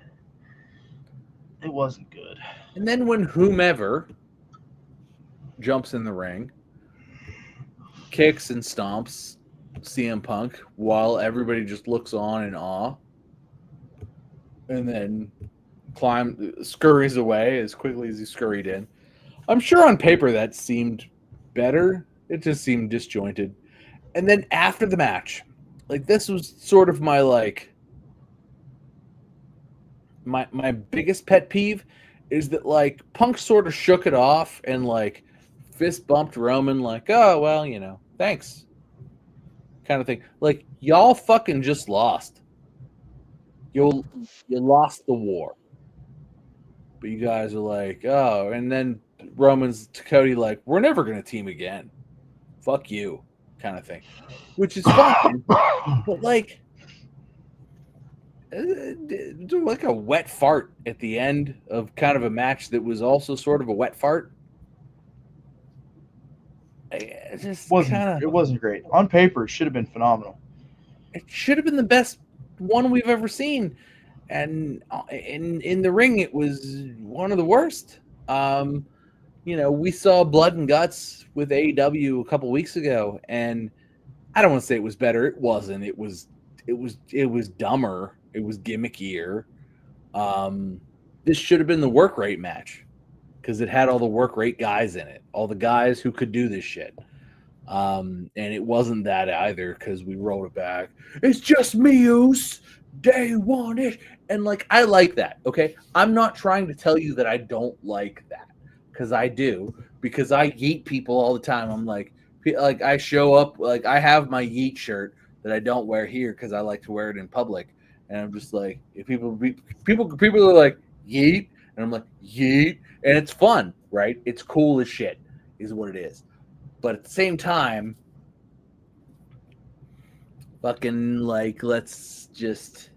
It wasn't good. And then when whomever jumps in the ring, kicks and stomps CM Punk while everybody just looks on in awe, and then scurries away as quickly as he scurried in. I'm sure on paper that seemed better. It just seemed disjointed. And then after the match, like, this was sort of my like my biggest pet peeve is that like Punk sort of shook it off and like fist bumped Roman like, oh well, thanks, kind of thing. Like, y'all fucking just lost. You lost the war. but you guys are like, oh, and then Roman's to Cody like, we're never gonna team again. Fuck you, kind of thing, which is fine. But like a wet fart at the end of kind of a match that was also sort of a wet fart. It just It wasn't great. On paper, it should have been phenomenal. It should have been the best one we've ever seen, and in the ring, it was one of the worst. We saw Blood and Guts with AEW a couple weeks ago, and I don't want to say it was better. It wasn't. It was dumber. It was gimmickier. This should have been the work rate match because it had all the work rate guys in it, all the guys who could do this shit. And it wasn't that either because we rolled it back. It's just me, Oos. They want it. And like, I like that. Okay. I'm not trying to tell you that I don't like that because I do, because I yeet people all the time. I'm like I show up, like I have my yeet shirt that I don't wear here because I like to wear it in public. And I'm just like, if people are like, yeet. And I'm like, yeet. And it's fun, right? It's cool as shit is what it is. But at the same time, fucking like, let's just,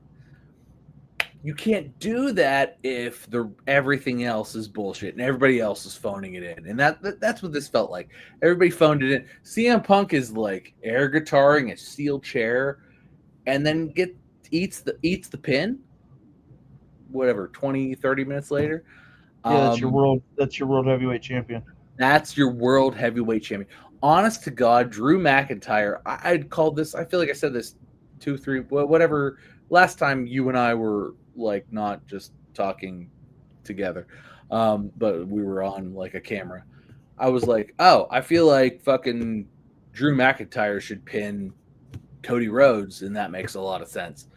you can't do that if everything else is bullshit and everybody else is phoning it in. And that's what this felt like. Everybody phoned it in. CM Punk is like air guitaring a steel chair and then eats the pin, whatever, 20, 30 minutes later. Yeah, that's your world heavyweight champion. That's your world heavyweight champion. Honest to God, Drew McIntyre, I'd call this, I feel like I said this 2, 3, whatever, last time you and I were like not just talking together, but we were on like a camera. I was like, oh, I feel like fucking Drew McIntyre should pin Cody Rhodes, and that makes a lot of sense.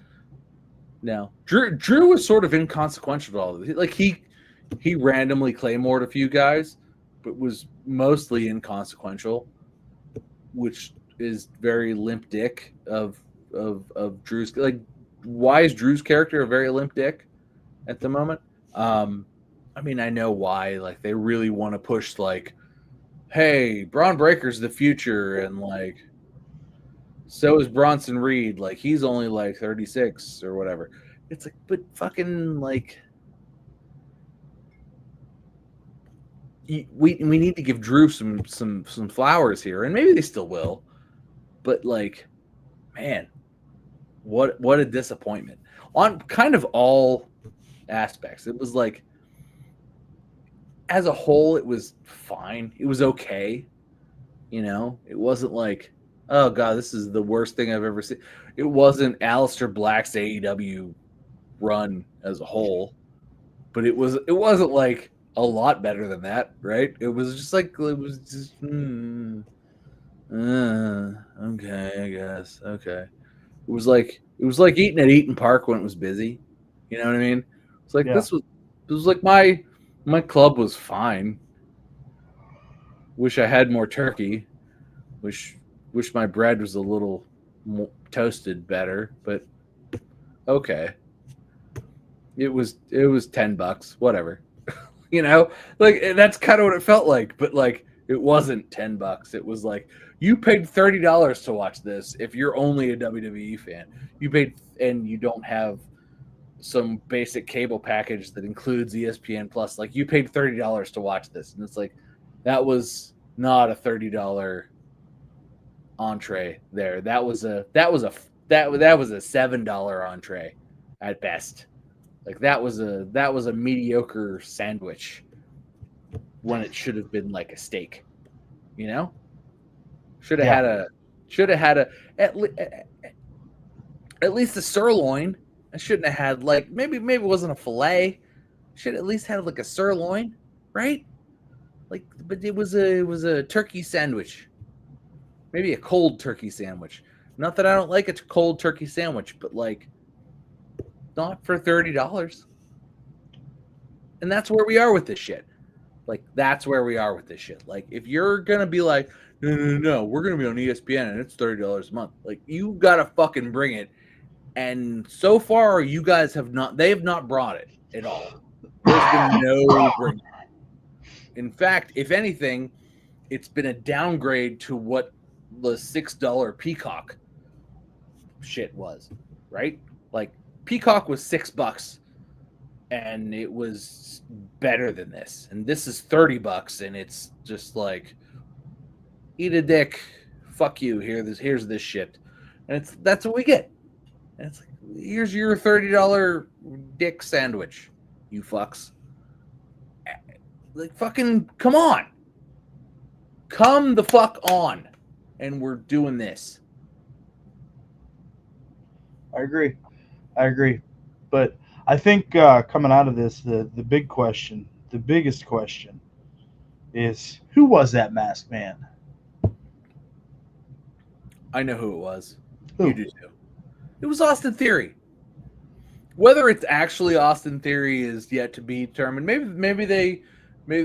No, Drew was sort of inconsequential to all of this. Like he randomly Claymored a few guys, but was mostly inconsequential, which is very limp dick of Drew's. Like, why is Drew's character a very limp dick at the moment? I mean, I know why. Like, they really want to push like, hey, Braun Breaker's the future, and like, so is Bronson Reed. Like, he's only like 36 or whatever. It's like, but fucking like, we need to give Drew some flowers here, and maybe they still will. But like, man, what a disappointment on kind of all aspects. It was like, as a whole, it was fine. It was okay. It wasn't like, oh god, this is the worst thing I've ever seen. It wasn't Aleister Black's AEW run as a whole, but it wasn't like a lot better than that, right? It was just like, it was just okay, I guess. Okay. It was like eating at Eaton Park when it was busy. You know what I mean? It's like, This was like my club was fine. Wish I had more turkey. Wish my bread was a little more toasted better, but okay. It was $10, whatever. Like, that's kind of what it felt like, but like, it wasn't $10. It was like, you paid $30 to watch this. If you're only a WWE fan, you paid, and you don't have some basic cable package that includes ESPN Plus. Like, you paid $30 to watch this, and it's like, that was not a $30 entree there. That was a $7 entree at best. Like, that was a mediocre sandwich when it should have been like a steak. Should have had at least a sirloin. I shouldn't have had, like, maybe it wasn't a fillet. Should at least had like a sirloin, right? Like, but it was a turkey sandwich. Maybe a cold turkey sandwich. Not that I don't like a cold turkey sandwich, but like, not for $30. And that's where we are with this shit. Like, that's where we are with this shit. Like, if you're gonna be like, no, we're gonna be on ESPN and it's $30 a month, like, you gotta fucking bring it. And so far, you guys have not brought it at all. There's been no break. In fact, if anything, it's been a downgrade to what the $6 Peacock shit was, right? Like Peacock was $6 and it was better than this. And this is $30 and it's just like eat a dick, fuck you, here's this shit. And that's what we get. And it's like, here's your $30 dick sandwich, you fucks. Like fucking come on. Come the fuck on. And we're doing this. I agree. But I think coming out of this, the big question, the biggest question is, who was that masked man? I know who it was. Who? You do too. It was Austin Theory. Whether it's actually Austin Theory is yet to be determined. Maybe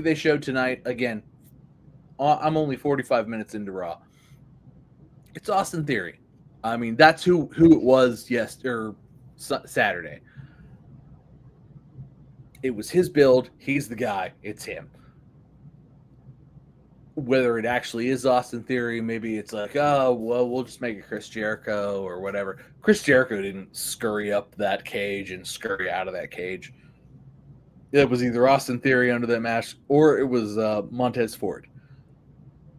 they showed tonight again. I'm only 45 minutes into Raw. It's Austin Theory. I mean, that's who it was Saturday. It was his build. He's the guy. It's him. Whether it actually is Austin Theory, maybe it's like, oh, well, we'll just make it Chris Jericho or whatever. Chris Jericho didn't scurry up that cage and scurry out of that cage. It was either Austin Theory under that match or it was Montez Ford.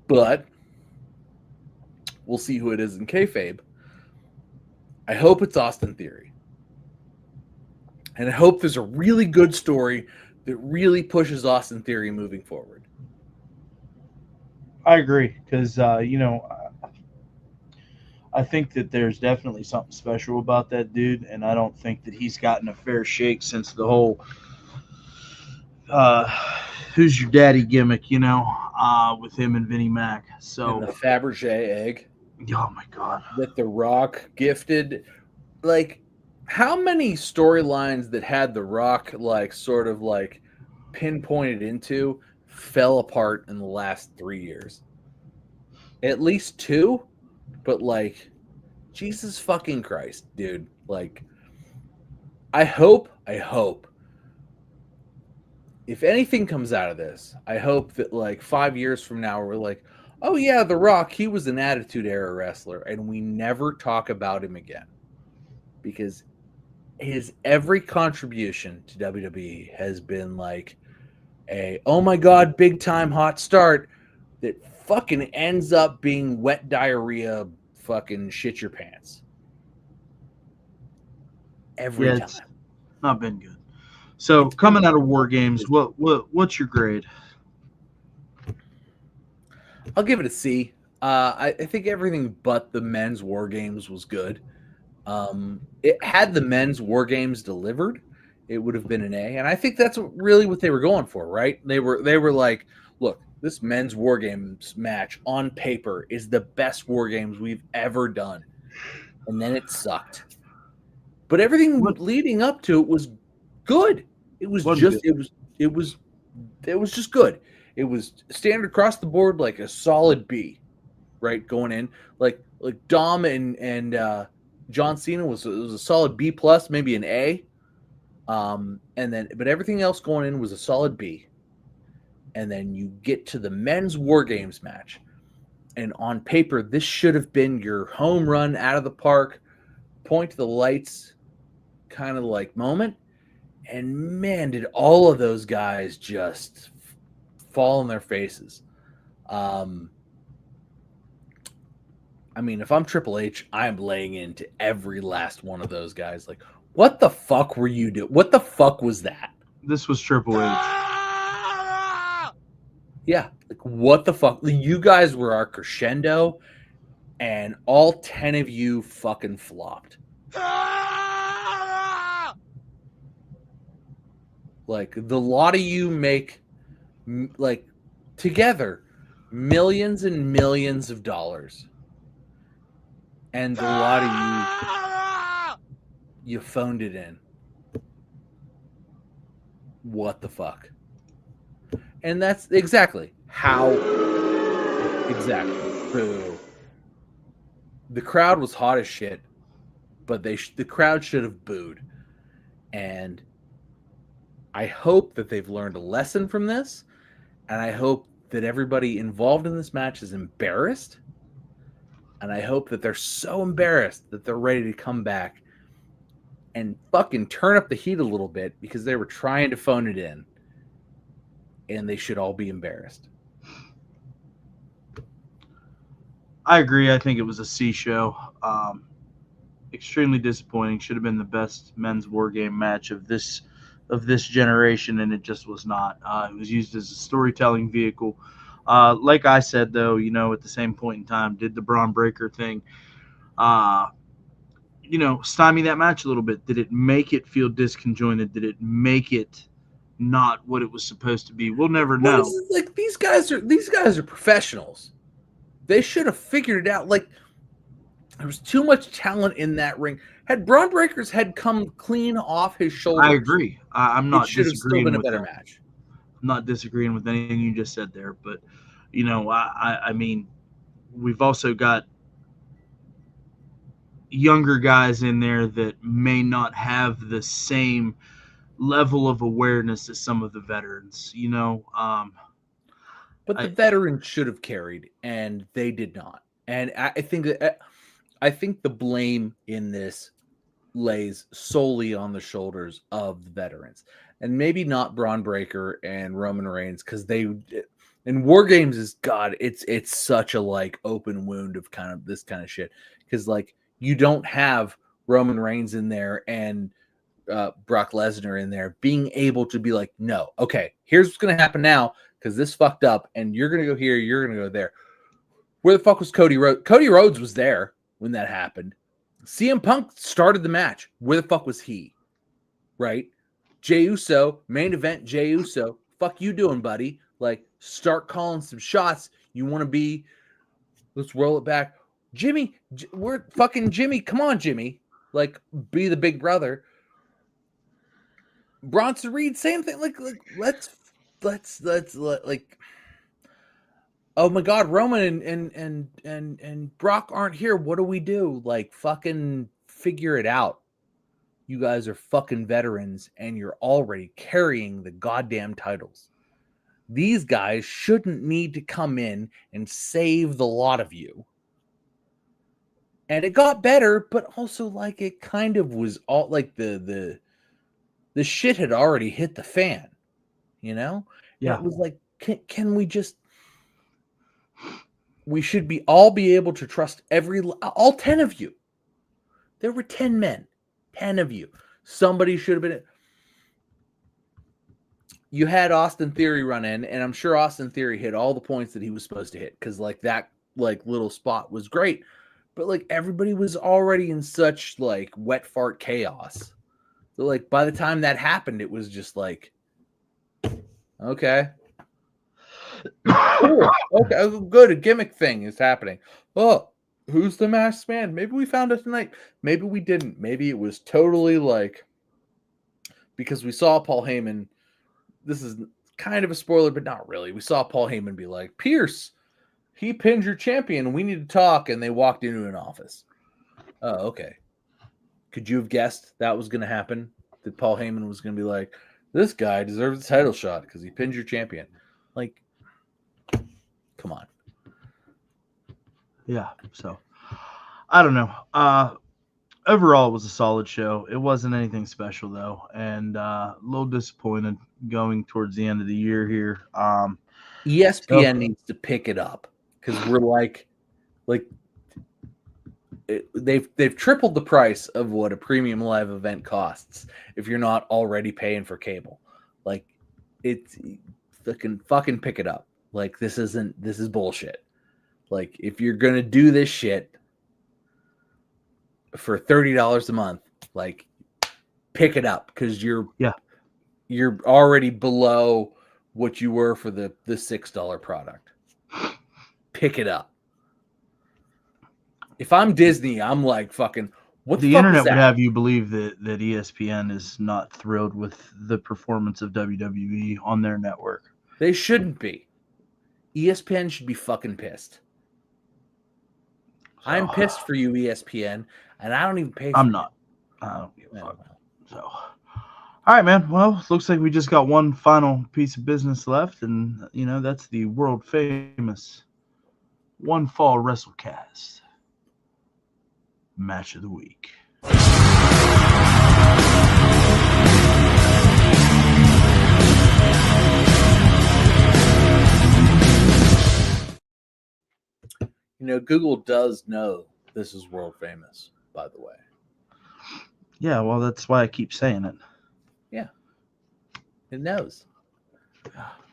But we'll see who it is in kayfabe. I hope it's Austin Theory. And I hope there's a really good story that really pushes Austin Theory moving forward. I agree, because I think that there's definitely something special about that dude, and I don't think that he's gotten a fair shake since the whole who's your daddy gimmick, with him and Vinnie Mac. So and the Fabergé egg. Oh my God. That The Rock gifted. Like, how many storylines that had The Rock sort of pinpointed into fell apart in the last 3 years? At least 2, but Jesus fucking Christ, dude. I hope if anything comes out of this, I hope that 5 years from now we're like, oh yeah, The Rock, he was an Attitude Era wrestler, and we never talk about him again. Because his every contribution to WWE has been oh my God, big time hot start that fucking ends up being wet diarrhea, fucking shit your pants. Every time. It's not been good. So coming out of Wargames, what's your grade? I'll give it a C. I think everything but the men's Wargames was good. It had the men's Wargames delivered, it would have been an A, and I think that's really what they were going for, right? They were like, look, this men's Wargames match on paper is the best Wargames we've ever done, and then it sucked. But everything leading up to it was good. It was just good. It was standard across the board, like a solid B, right? Going in like Dom and John Cena was a solid B plus, maybe an A, but everything else going in was a solid B. And then you get to the men's Wargames match, and on paper this should have been your home run out of the park, point to the lights kind of moment. And man, did all of those guys just fall on their faces. I mean, if I'm Triple H, I'm laying into every last one of those guys. What the fuck were you doing? What the fuck was that? This was Triple H. Yeah, what the fuck? You guys were our crescendo, and all 10 of you fucking flopped. The lot of you make together millions and millions of dollars, and the lot of you phoned it in. What the fuck? And that's exactly how. Exactly. Boo. The crowd was hot as shit, but the crowd should have booed. And I hope that they've learned a lesson from this, and I hope that everybody involved in this match is embarrassed, and I hope that they're so embarrassed that they're ready to come back and fucking turn up the heat a little bit because they were trying to phone it in, and they should all be embarrassed. I agree. I think it was a C show. Extremely disappointing. Should have been the best men's war game match of this generation, and it just was not. It was used as a storytelling vehicle. Like I said, though, at the same point in time, did the Braun Breaker thing, stymie that match a little bit? Did it make it feel disconjointed? Did it make it not what it was supposed to be? We'll never know. Like these guys are professionals. They should have figured it out. Like, there was too much talent in that ring. Had Braun Breaker's head come clean off his shoulders, I agree. I'm not should have still been a better that. match. I'm not disagreeing with anything you just said there, but I mean, we've also got younger guys in there that may not have the same level of awareness as some of the veterans. But the veterans should have carried, and they did not. And I think the blame in this lays solely on the shoulders of the veterans, and maybe not Braun Breaker and Roman Reigns, because they in War Games is God. It's such a like open wound of kind of this kind of shit, because like you don't have Roman Reigns in there and Brock Lesnar in there being able to be like, no, okay, here's what's gonna happen now, because this fucked up, and you're gonna go here, you're gonna go there. Where the fuck was Cody Rhodes? Cody Rhodes was there when that happened. CM Punk started the match. Where the fuck was he? Right? Jey Uso, main event, Jey Uso. Fuck you doing, buddy? Like, start calling some shots. You want to be, let's roll it back. Jimmy, we're fucking Jimmy. Come on, Jimmy. Like, be the big brother. Bronson Reed, same thing. Like let's like, oh my God, Roman and Brock aren't here. What do we do? Like, fucking figure it out. You guys are fucking veterans, and you're already carrying the goddamn titles. These guys shouldn't need to come in and save the lot of you. And it got better, but also like it kind of was all like the shit had already hit the fan, Yeah. And it was like, can we just? We should all be able to trust all 10 of you. There were 10 men, 10 of you. Somebody should have been. You had Austin Theory run in, and I'm sure Austin Theory hit all the points that he was supposed to hit, because like that like little spot was great, but like everybody was already in such like wet fart chaos. So like by the time that happened, it was just like, okay. Cool. Okay, good. A gimmick thing is happening. Oh, who's the masked man? Maybe we found it tonight. Maybe we didn't. Maybe it was totally like, because we saw Paul Heyman. This is kind of a spoiler, but not really. We saw Paul Heyman be like, Pierce, he pinned your champion. We need to talk. And they walked into an office. Oh, okay. Could you have guessed that was going to happen? That Paul Heyman was going to be like, this guy deserves a title shot because he pinned your champion. Like, come on. Yeah, so I don't know. Overall, it was a solid show. It wasn't anything special, though, and a little disappointed going towards the end of the year here. ESPN needs to pick it up, because we're like they've tripled the price of what a premium live event costs if you're not already paying for cable. Like, it's fucking pick it up. Like, this is bullshit. Like, if you're gonna do this shit for $30 a month, like, pick it up, because you're already below what you were for the $6 product. Pick it up. If I'm Disney, I'm like, fucking, what the fuck internet is that? would have you believe that ESPN is not thrilled with the performance of WWE on their network. They shouldn't be. ESPN should be fucking pissed. So, I'm pissed for you, ESPN, and I don't even pay for I'm it. not. I don't give a fuck. So, All right, man. Well, looks like we just got one final piece of business left, and that's the world famous One Fall WrestleCast match of the week. Google does know this is world famous, by the way. Yeah, well, that's why I keep saying it. Yeah, it knows.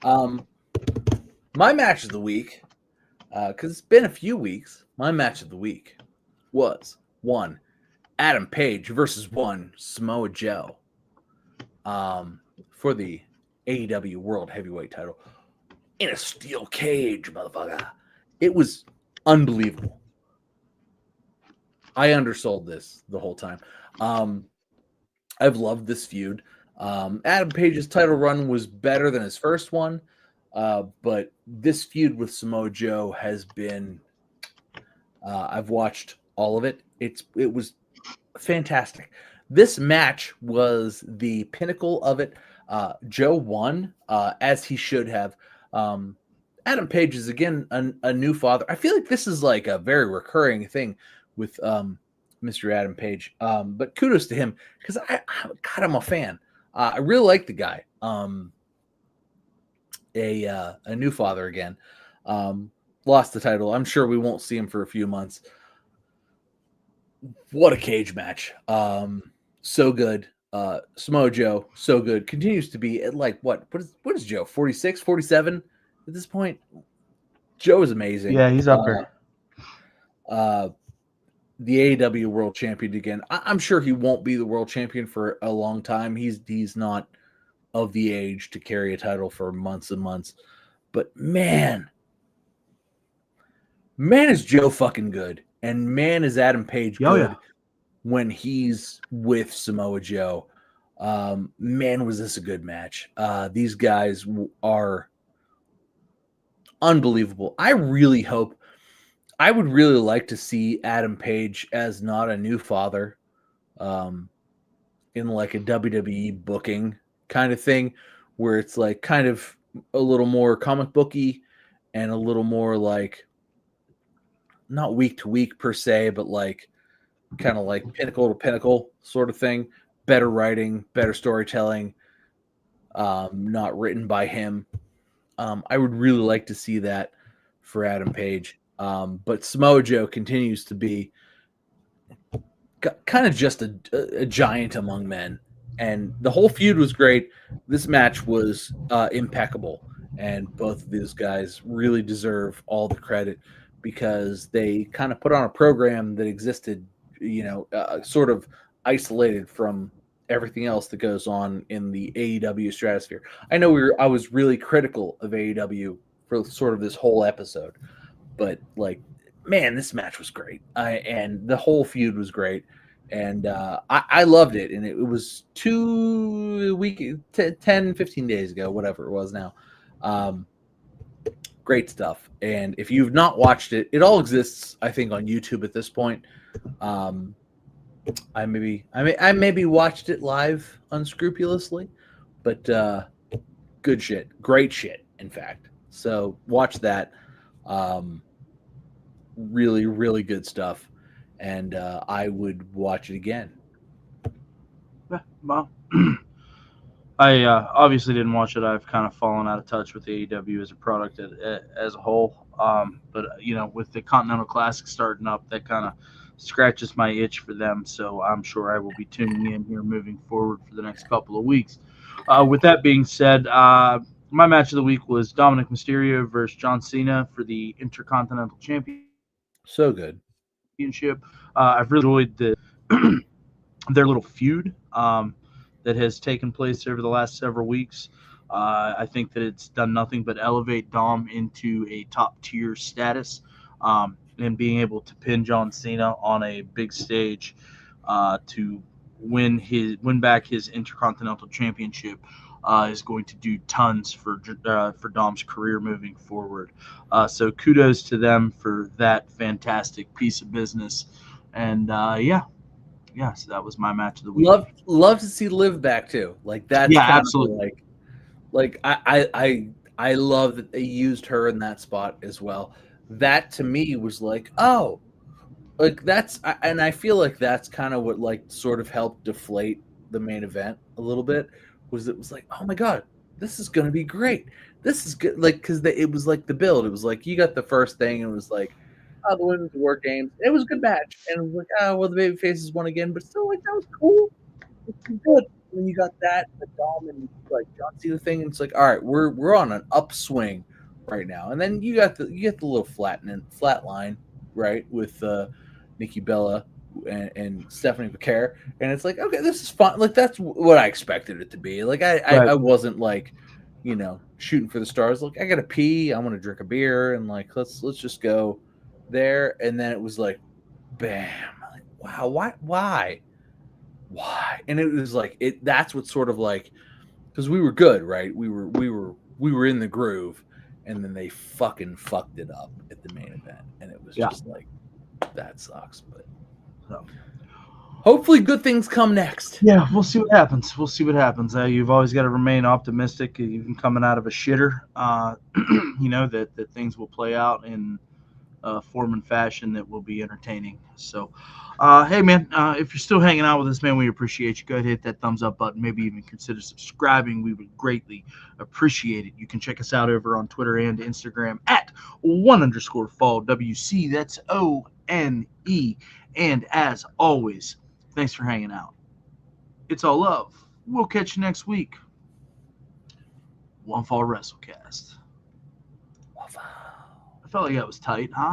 My match of the week, because it's been a few weeks, my match of the week was 1, Adam Page versus 1, Samoa Joe, for the AEW World Heavyweight title in a steel cage, motherfucker. It was unbelievable. I undersold this the whole time. I've loved this feud. Adam Page's title run was better than his first one, but this feud with Samoa Joe has been. I've watched all of it. It was fantastic. This match was the pinnacle of it. Joe won, as he should have. Adam Page is again a new father. I feel like this is like a very recurring thing with Mr. Adam Page. But kudos to him because I'm a fan. I really like the guy. A new father again. Lost the title. I'm sure we won't see him for a few months. What a cage match. So good. Samoa Joe, so good. Continues to be at like what is Joe? 46, 47 at this point? Joe is amazing. Yeah, he's up there. The AEW World Champion again. I'm sure he won't be the World Champion for a long time. He's not of the age to carry a title for months and months. But man is Joe fucking good. And man is Adam Page good when he's with Samoa Joe. Man, was this a good match. These guys are unbelievable. I would really like to see Adam Page as not a new father in like a WWE booking kind of thing where it's like kind of a little more comic booky and a little more like not week to week per se, but like kind of like pinnacle to pinnacle sort of thing. Better writing, better storytelling, not written by him. I would really like to see that for Adam Page. But Samoa Joe continues to be kind of just a giant among men. And the whole feud was great. This match was impeccable. And both of these guys really deserve all the credit because they kind of put on a program that existed, sort of isolated from everything else that goes on in the AEW stratosphere. I know I was really critical of AEW for sort of this whole episode, but like, man, this match was great. And the whole feud was great. And I loved it. And it was 10, 15 days ago, whatever it was now. Great stuff. And if you've not watched it, it all exists, I think, on YouTube at this point. I maybe watched it live unscrupulously, but good shit. Great shit, in fact. So watch that. Really, really good stuff. And I would watch it again. Well, I obviously didn't watch it. I've kind of fallen out of touch with AEW as a product as a whole. But with the Continental Classic starting up, that kind of scratches my itch for them. So I'm sure I will be tuning in here moving forward for the next couple of weeks. With that being said, my match of the week was Dominic Mysterio versus John Cena for the Intercontinental Championship. So good. I've really enjoyed their little feud that has taken place over the last several weeks. I think that it's done nothing but elevate Dom into a top tier status, and being able to pin John Cena on a big stage to win back his Intercontinental Championship is going to do tons for Dom's career moving forward. So kudos to them for that fantastic piece of business. And Yes, that was my match of the week. Love to see Liv back too. Like that's Yeah, kind absolutely. of like I love that they used her in that spot as well. That to me was like, oh, like and I feel like that's kind of what like sort of helped deflate the main event a little bit. It was like, oh my god, this is gonna be great. This is good, like because it was like the build. It was like you got the first thing, and it was like, oh, the women's war games. It was a good match, and it was like, oh, well, the baby faces won again, but still, like that was cool. It was good. And then you got that the Dom and like John Cena thing, and it's like, all right, we're on an upswing right now. And then you get the little flat line, right, with Nikki Bella and Stephanie McCare, and it's like, okay, this is fun. Like that's what I expected it to be. Like I wasn't like, shooting for the stars. Like I gotta pee, I want to drink a beer, and like let's just go there. And then it was like, bam, like wow, why? And it was like that's what sort of like, because we were good, right? We were in the groove, and then they fucking fucked it up at the main event, and it was just like, that sucks. But hopefully good things come next. Yeah, we'll see what happens. You've always got to remain optimistic, even coming out of a shitter. That things will play out in form and fashion that will be entertaining. So, hey, man, if you're still hanging out with us, man, we appreciate you. Go ahead and hit that thumbs up button. Maybe even consider subscribing. We would greatly appreciate it. You can check us out over on Twitter and Instagram at @1_fall WC. That's ONE. And as always, thanks for hanging out. It's all love. We'll catch you next week. One Fall WrestleCast. I felt like that was tight, huh?